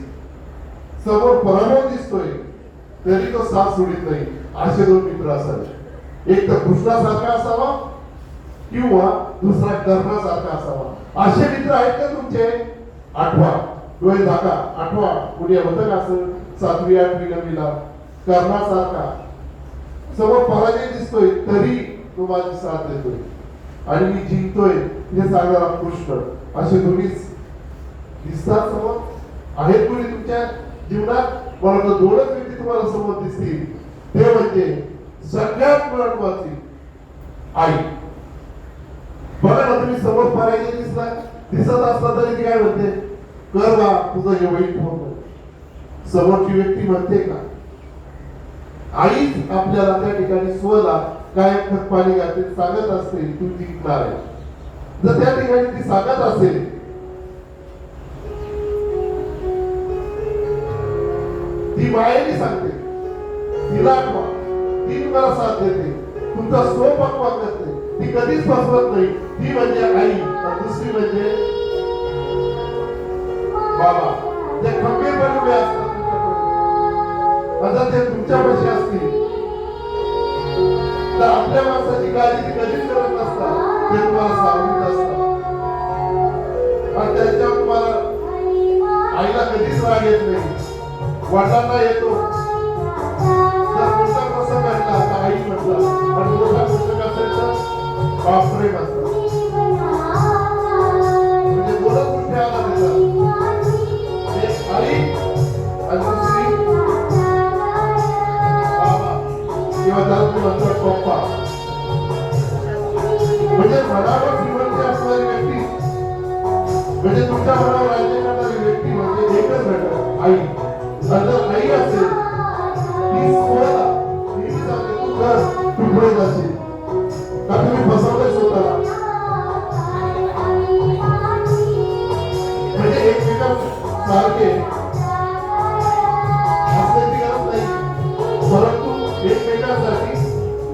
समोर पराभव दिसतोय तरी तो साथ सोडित नाही. असे 2 मित्र असावे. एक तर कृष्णासारखा असावा किंवा दुसरा कर्णासारखा असावा. असे मित्र आहेत का तुमचे? आठवा, डोळे झाका, आठवा. कुणी होतं का असं 7वी 8वी 9वीला कर्णासारखा समोर पराजय दिसतोय तरी तो माझी साथ देतोय आणि मी जिंकतोय हे सांगणारा कृष्ण. असे दोन्हीच दिसतात समोर. आहेत कोणी तुमच्या जीवनात? मला तर 2च व्यक्ती तुम्हाला समोर दिसतील. ते म्हणजे सगळ्यात महत्वाची आई. बघा ना, तुम्ही समोर पराजय दिसत असला तरी ती काय म्हणते? कर बा, तुझं हे वाईट होत. समोरची व्यक्ती म्हणते का? आईच आपल्याला त्या ठिकाणी स्वला काय खत पाणी घालते, सांगत असते तू जिंकणार आहे. जर त्या ठिकाणी ती सांगत असेल ती मायेने सांगते, तिला आठवा, ती तुम्हाला साथ देते, तुमचा स्वपक्वा करते, ती कधीच फसवत नाही. ती म्हणजे आई. आणि दुसरी म्हणजे बाबा. ते खंबीरपणे उभे असतात तुमच्याकडे. ते तुमच्यापाशी असतील तर आपल्या माणसाची काळजी ती कधीच करत नसतात. ते तुम्हाला सावलीत असतात आणि त्यांच्यावर तुम्हाला आईला कधीच राग येत नाही. वडिलांना येतो जर मोठा प्रसंग घडला तर आई म्हटला आणि मोठा प्रसंग असेल तर बापरे असतात. म्हणजे 2च गोष्टी आला देतात, एक आई आणि दुसरी बाबा किंवा त्याला म्हणतात पप्पा. म्हणजे मनावर श्रीमंती असणारी व्यक्ती, म्हणजे तुमच्या मनावर राज्य करणारी व्यक्ती म्हणजे एकच घटक आई. जर आई असेल ती स्वतः नेहमी सांगते तू कर, तू पुढे जाशील. का तुम्ही फसवलंय स्वतःला? म्हणजे एकमेकांसारखे असण्याची गरज नाही, परंतु एकमेकांसाठी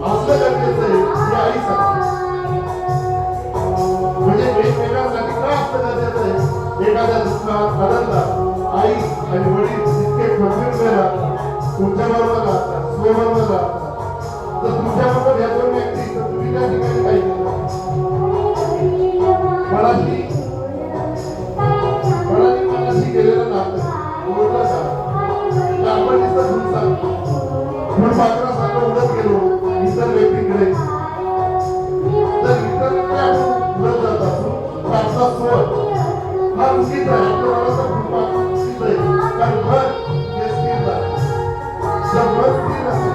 असलं गरजेचं आहे हे आई सांगते. म्हणजे एकमेकांसाठी काय असलं गरजेचं आहे? एखाद्या दुःखात आनंदात आई आणि वडील इतके खंबीर राहतात, तुमच्या बरोबर राहतात, स्वबरोबर राहतात. तर तुमच्या बरोबर या 2 व्यक्ती तर तुम्ही त्या ठिकाणी काही मनाशी गेलेलं नातं ओळखलं का? आपण नुसतं धून सांगतो, फुलपाखरासारखं उडत गेलो इतर व्यक्तीकडे. तर इतर आपण उडत जात असतो तर आपला स्वर हा चुकीचा आहे. आपल्याला फुलपाखर चुकीचं आहे. कारण मन हे स्थिर आहे. जर मन स्थिर असेल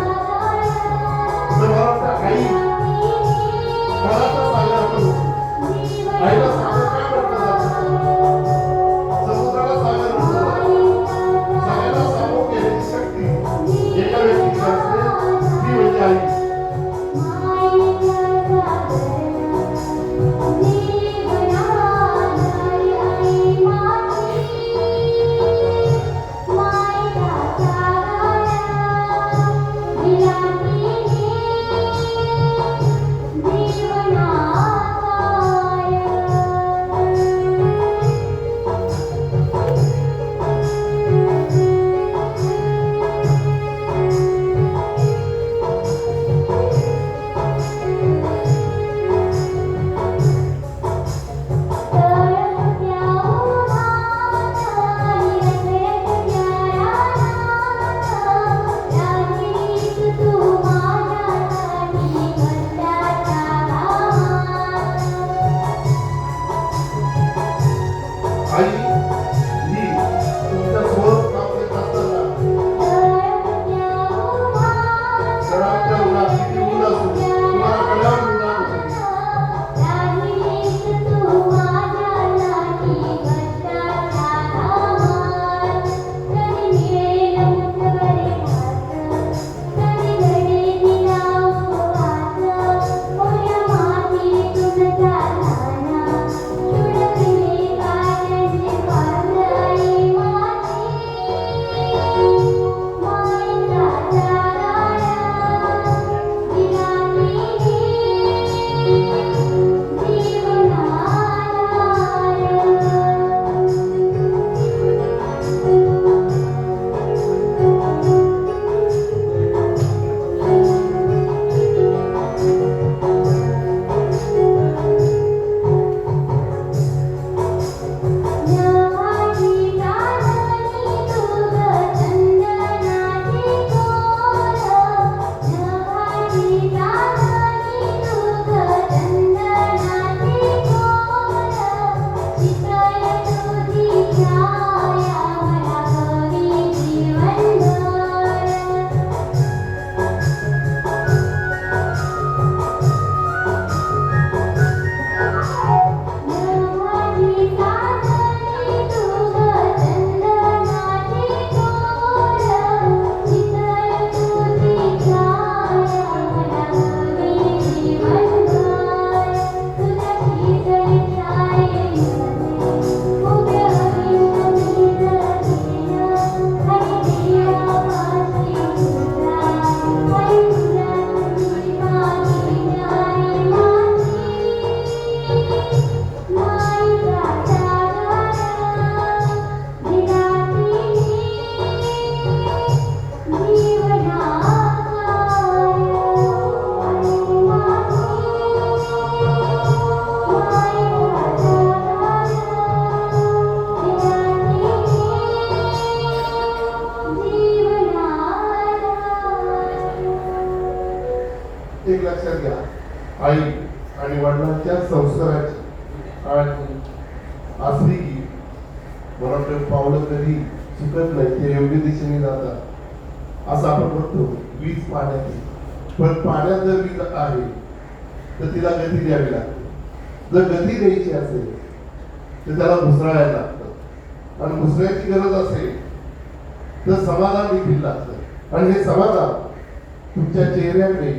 केला आई आणि वडिलांच्या संस्काराची आणि असली की मला वाटतं पावलं कधी चुकत नाही, ते योग्य दिशेने जातात. असं आपण म्हणतो वीज पाण्याची, पण पाण्यात जर वीज आहे तर तिला गती द्यावी लागते. जर गती द्यायची असेल तर त्याला घुसरायला लागतं, आणि घुसऱ्याची गरज असेल तर समाधान देखील लागतं. आणि हे समाधान तुमच्या चेहऱ्याकडे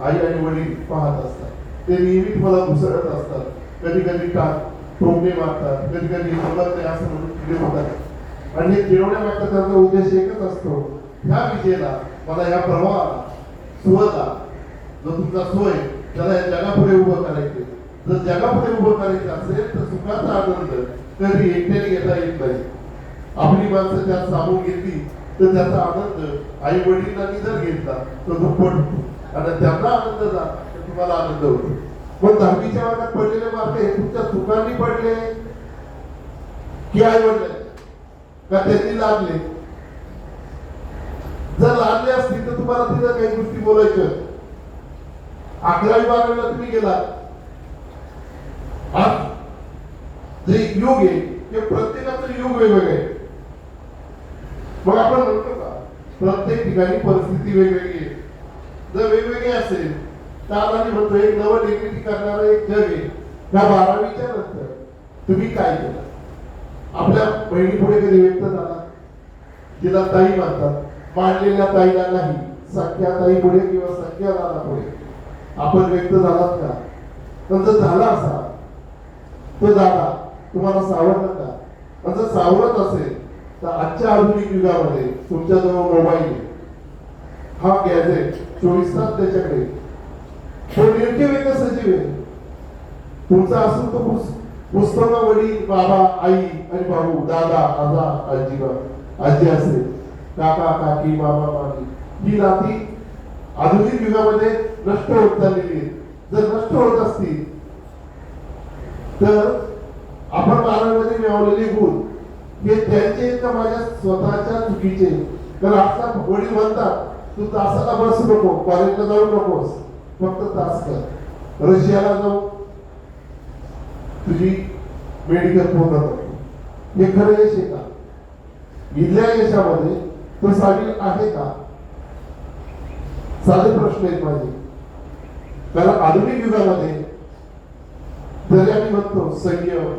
आई आणि वडील पाहत असतात. ते नेहमी तुम्हाला घुसळत असतात. कधी कधी टोमणे मारतात, कधी कधी असं म्हणून किडे होतात. आणि हे चिडवण्यामागचा त्यांचा उद्देश एकच असतो, ह्या विजेला मला या प्रवाहाला सुवता जो तुमचा सोय त्याला या जगापुढे उभं करायचे. जर जगापुढे उभं करायचं असेल तर सुखाचा आनंद कधी एकट्याने घेता येत नाही. आपली माणसं त्यात सामावून घेतली तर त्याचा आनंद आई वडिलांनी जर घेतला तर दुप्पट होतो, आणि त्यांना आनंद झाला तर तुम्हाला आनंद होतो. पण दहावीच्या वर्गात पडलेले मार्क हे तुमच्या चुकांनी पडले की आई वडील का त्यांनी लादले? जर लादले असतील तर तुम्हाला तिथं काही गोष्टी बोलायच्या. 11वी 12वीला तुम्ही गेला, आज जे युग आहे ते प्रत्येकाचं युग वेगवेगळे आहे. मग आपण म्हणतो का प्रत्येक ठिकाणी परिस्थिती वेगवेगळी आहे. जर वेगवेगळी असेल तर आम्ही म्हणतो एक नवं निर्मिती करणारं एक जग आहे. त्या 12वीच्या नंतर तुम्ही काय केलं? आपल्या बहिणी पुढे कधी व्यक्त झाला? तिला ताई म्हणतात, मांडलेल्या ताईला नाही, सख्या ताई पुढे किंवा सख्या दादा पुढे आपण व्यक्त झालात का? पण जर झाला असा तो दादा तुम्हाला सावरलं का? पण जर सावरत असेल तर आजच्या आधुनिक युगामध्ये तुमच्याजवळ मोबाईल आहे, हा गॅजेट 24 तास त्याच्याकडे, तो नेमके वेगळं सजीव आहे. तुमचा असून तो पुस्तक वडील बाबा आई आणि भाऊ दादा आजा आजीबा आजी असेल, काका काकी मामा मामी, ही नाती आधुनिक युगामध्ये नष्ट होत चाललेली आहे. जर नष्ट होत असतील तर आपण बारावीमध्ये मिळवलेले गुण हे त्यांचे का माझ्या स्वतःच्या चुकीचे? तर आता वडील म्हणतात तू तासाला बसू नको, कॉलेजला जाऊ नकोस, फक्त तास कर, रशियाला जाऊ तुझी मेडिकल पूर्ण कर. हे खरं यश आहे का? इथल्या यशामध्ये तो सामील आहे का? साधे प्रश्न आहेत माझे. कारण आधुनिक युगामध्ये जरी आम्ही म्हणतो संयम,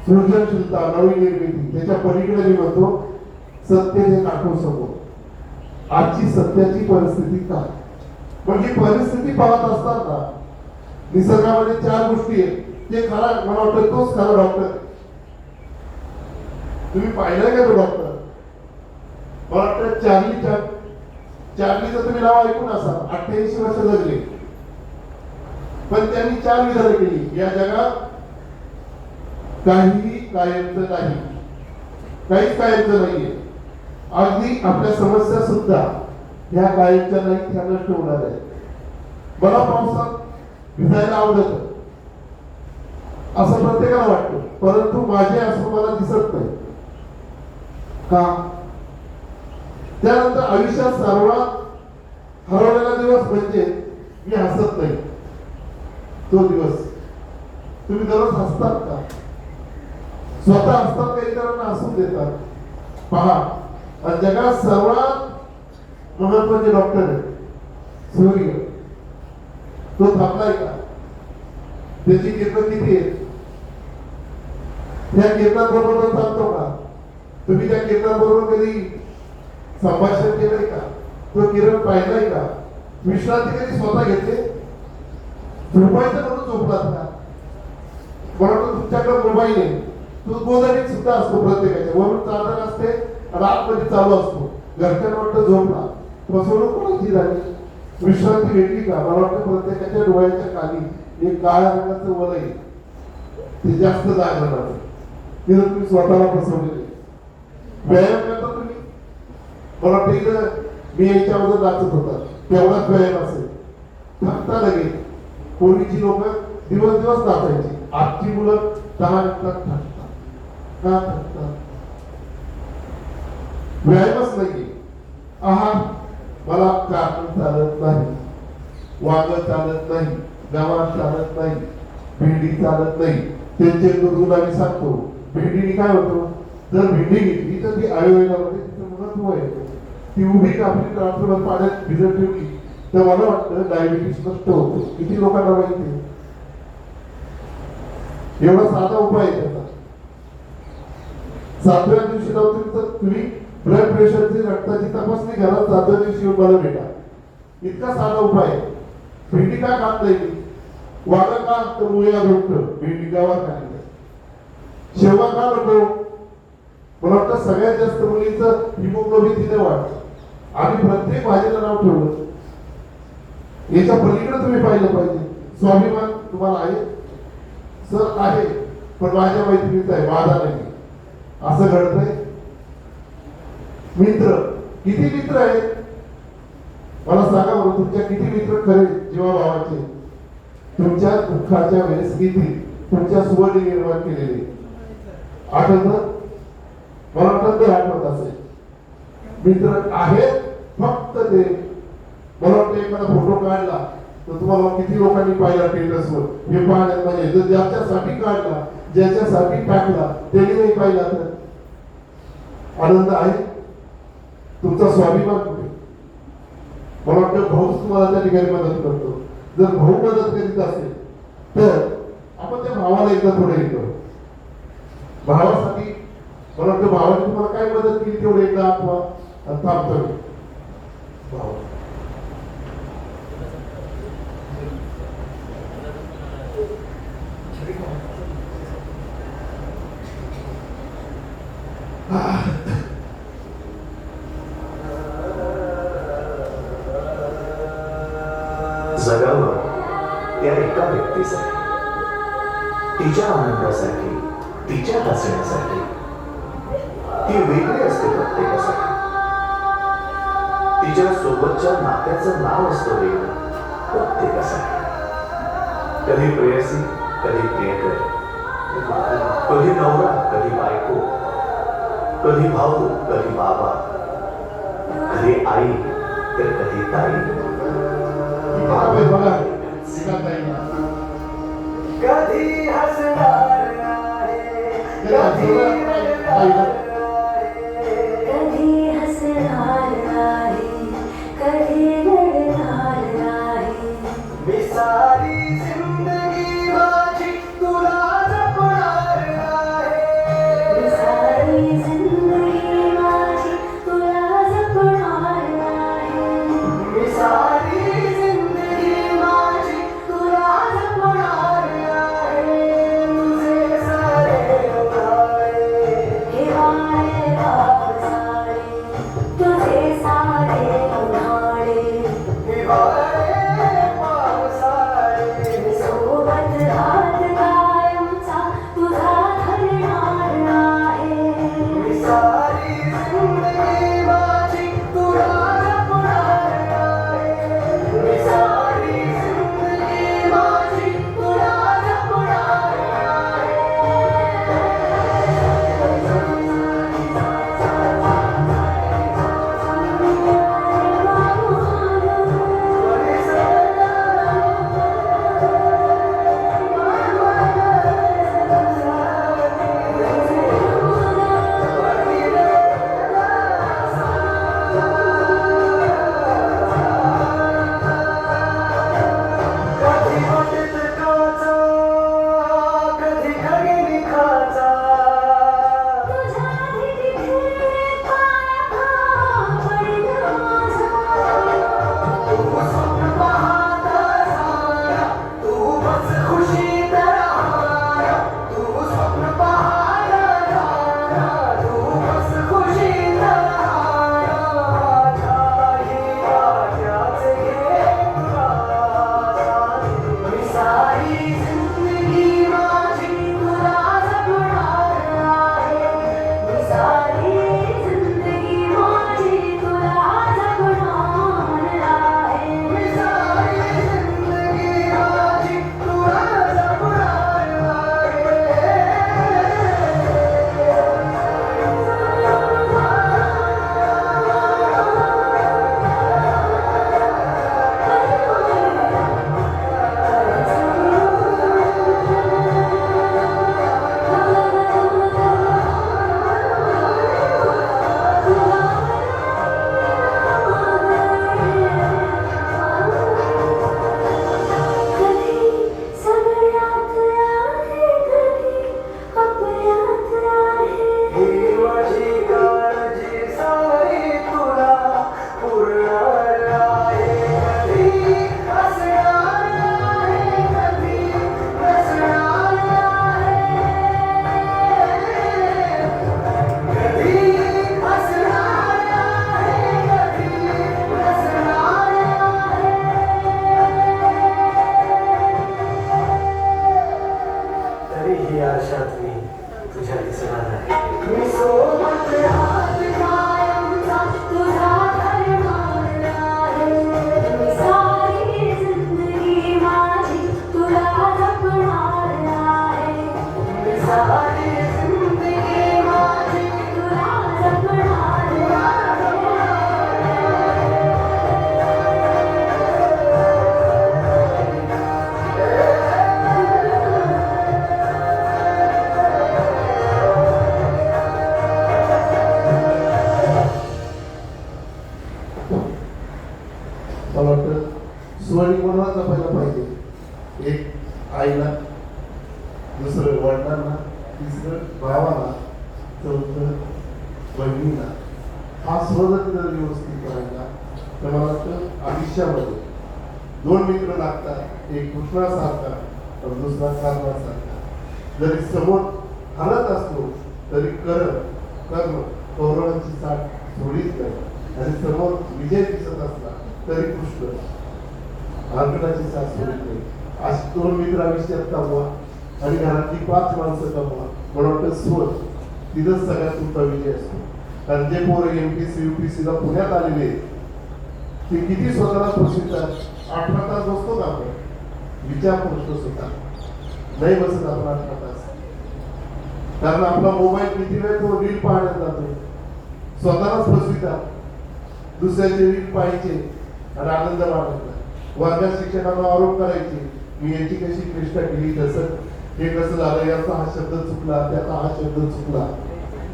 सृजनशीलता, नवीन निर्मिती, त्याच्या पलीकडे मी म्हणतो सत्तेचे काठोर समोर. आजची सत्याची परिस्थिती काय? म्हणजे परिस्थिती पाहत असताना निसर्गामध्ये 4 गोष्टी आहेत. जे खरा मला वाटतं तोच खरा डॉक्टर. तुम्ही पाहिलं का तो डॉक्टर? मला वाटतं चार्लीचं तुम्ही नाव ऐकून असाल. 88 वर्ष जगले, पण त्यांनी 4 विधानं केली. या जगात काहीही कायमचं नाही, काहीच कायमचं नाहीये. अगदी आपल्या समस्या सुद्धा ह्या कायमच्या नाही, त्या नष्ट होणार आहेत. मला पावसात भिजायला आवडत असं प्रत्येकाला वाटतं, परंतु माझे असं मला दिसत नाही का? त्यानंतर आयुष्यात सर्वात हरवलेला दिवस म्हणजे मी हसत नाही तो दिवस. तुम्ही दररोज हसतात का? स्वतः हसतात का? इतरांना हसून देतात? पहा, जगात सर्वात महत्वाचे डॉक्टर आहे सूर्य. तो थांबलाय का? त्याची किरण किती आहे? त्या किरणाबरोबर चालतो का? तुम्ही त्या किरणाबरोबर कधी संभाषण केलंय का? तो किरण पाहिलाय का? विश्रांती कधी स्वतः घेतली? झोपायचं म्हणून झोपलात का? म्हणून तुमच्याकडे मोबाईल आहे, तो गोदडीत सुद्धा असतो प्रत्येकाच्या. वरून चादर असते, रातमध्ये चालू असतो. घरच्यांना वाटतं झोपला, फसवणूक कोणाची झाली? विश्रांती घेतली का? मला वाटतं प्रत्येकाच्या डोळ्याच्या खाली एक काळ्या रंगाचं वलय, ते जास्त जागरण आहे. तिथं तुम्ही स्वतःला फसवलेले. व्यायाम करता तुम्ही? मला वाटतं इथं मी याच्यावर नाचत होता, तेवढाच व्यायाम असेल. थकता लगेच. पूर्वीची लोक दिवस दिवस नाचायची, आजची मुलं 10 मिनिटात थकतात. का थकतात? व्यायामच नाही. आहार मला कारण चालत नाही. वांग चालत नाही, गवार चालत नाही, भेंडी चालत नाही. त्यांचे तुला मी सांगतो, भेंडीने काय होतं, जर भेंडी घेतली तर ती आयुर्वेदामध्ये तिचं महत्व आहे. ती उभी कापली रात्रभर पाण्यात भिजत ठेवली तर मला वाटतं डायबिटीस नष्ट होतो. किती लोकांना माहिती आहे? एवढा साधा उपाय आहे त्याचा. 7व्या दिवशी लावतो तर तुम्ही ब्लड प्रेशरची रक्ताची तपासणी घरात 7व्या दिवशी येऊन मला भेटा. इतका साधा उपाय आहे. भेंडी का खात नाही, वांग का तर मुळ्या भेटतं, भेंडी गावात खाली, शेवगा का नको. मला वाटतं सगळ्यात जास्त मुलींचं हिमोग्लोबिन तिथे वाढतं. आम्ही प्रत्येक भाजीला नाव ठेवलं. याच्या पलीकडे तुम्ही पाहिलं पाहिजे. स्वाभिमान तुम्हाला आहे सर, आहे, पण माझ्या मैत्रिणीचा आहे, माझा नाही. असं घडतंय. मित्र, किती मित्र आहेत मला सांगा बरं, तुमच्या किती मित्र खरे जीवाभावाचे, तुमच्या दुःखाच्या वेळेस किती तुमच्या सुवर्ण निर्माण केलेले आठवत? मला वाटतं ते आठवत असेल. मित्र आहेत फक्त ते. मला वाटतं एखादा फोटो काढला तर तुम्हाला किती लोकांनी पाहिला टेलर्सवर, हे पाहण्यात म्हणजे जर ज्याच्यासाठी काढला, ज्याच्यासाठी टाकला त्यांनी नाही पाहिला तर आनंद आहे. तुमचा स्वाभिमान कुठे? मला वाटतं भाऊच तुम्हाला त्या ठिकाणी मदत करतो. जर भाऊ मदत करीत असेल तर आपण त्या भावाला एकदा थोडं हे करू. भावासाठी मला वाटतं भावाने तुम्हाला काय मदत केली तेवढं एकदा आठवा. थांबतो भाऊ. जगावर त्या एका व्यक्तीसाठी, तिच्या आनंदासाठी, तिच्या हसण्यासाठी. ती वेगळी असते प्रत्येकासाठी. तिच्या सोबतच्या नात्याचं नाव असतं वेगळं प्रत्येकासाठी. कधी प्रेयसी, कधी प्रियकर, कधी नवरा, कधी बायको, कधी भाऊ, कधी बाबा, कधी आई तर कधी ताई. कधी हसणार आहे, कधी रडणार आहे, कधी हसणार आहे, कधी रडणार आहे. मी सारी जिंदगी माझी तुला जपणार आहे. मी सारी जिंदगी माझी तुला जपणार आहे. मी सारी जिंदगी माझी तुला जपणार आहे. तुझे सारे उधाळे, हिवाळे पावसाळे, तुझे सारे उन्हाळे. हिवाळे पावसाळे, आईला, दुसरं वडिलांना, तिसरं भावाला, चौथं बहिणीला. हा स्वतः जर व्यवस्थित राहिला तर मला वाटतं आयुष्यामध्ये 2 मित्र लागतात, एक कृष्णासारखा तर दुसरा कर्णासारखा. जरी समोर हलत असलो तरी कर्म कौरवांची साथ थोडीच नाही, आणि समोर विजय दिसत असला तरी कृष्ण अर्जुनाची साथ सोडित नाही. अशी 2 मित्र आयुष्यात कमवा आणि घरातली 5 माणसं कमवा. मला वाटतं स्वत तिथंच सगळ्यात मोठा विजय असतो. कारण जे पोरं MPC UPC ला पुण्यात आलेले ते किती स्वतःला पोषितात. 18 तास बसतो का आपण? विचार प्रश्न सुद्धा नाही बसत आपण 18 तास. कारण आपला मोबाईल किती वेळ तो रील पाहण्यात जातो. स्वतःलाच फसवितात, दुसऱ्याचे रील पाहायचे आणि आनंद वाटायचा. वर्गात शिक्षकांना आरोप करायचे, मी याची कशी चेष्टा केली, तसं हे कसं झालं, याचा हा शब्द चुकला, त्याचा हा शब्द चुकला.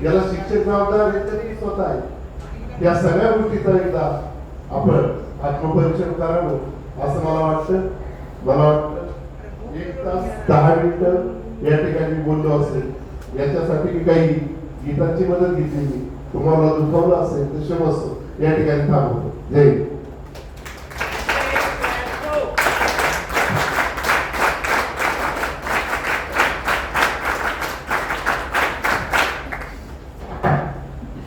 याला शिक्षक जबाबदार आहे तरी स्वतः आहे. या सगळ्या गोष्टीचा एकदा आपण आत्मपरीक्षण करावं असं मला वाटतं. 1 तास 10 मिनिटं या ठिकाणी बोललो असेल, याच्यासाठी मी काही गीतांची मदत घेतली. तुम्हाला दुखावलं असेल तर क्षमस्व. या ठिकाणी थांबवतो. जय हिंद.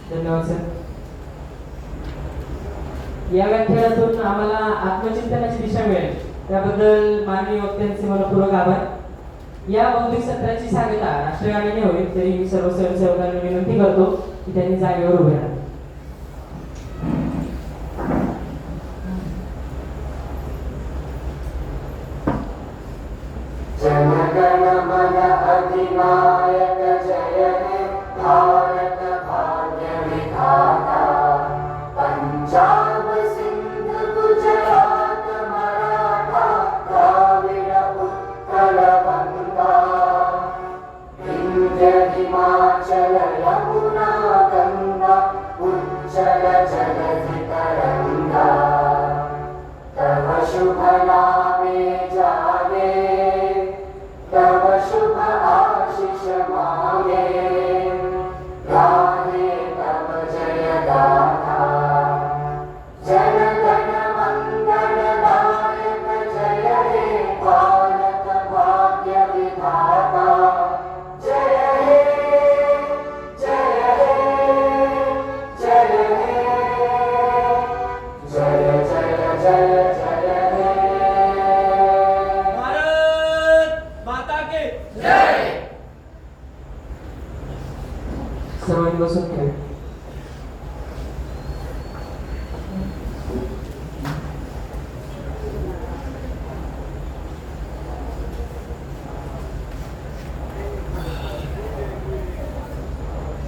धन्यवाद सर. या व्याख्यानातून आम्हाला आत्मचिंतनाची दिशा मिळेल, त्याबद्दल माननीय वक्त्यांचे मनपूर्वक आभार. या बौद्धिक सत्राची सांगता राष्ट्रगानाने होईल, तरी मी सर्व स्वयंसेवकांना विनंती करतो की त्यांनी जागेवर उभे राहा. जनगण मन अधिनायक जय हे भारत भाग्य विधाता. पंजाब सिंध गुजरात मराठा द्राविड उत्कल बंगा. विंध्य हिमाचल यमुना गंगा उज्जल जलधि तरंगा. तव शुभ नामे जागे, तव शुभ आशीष मांगे. गाहे तव जय गाथा. जन गण मंगल दायक जय हे भारत भाग्य विधाता. जय हे जय हे जय हे जय जय जय जय हे. भारत माता की जय. सर्वांनी बसून घ्या.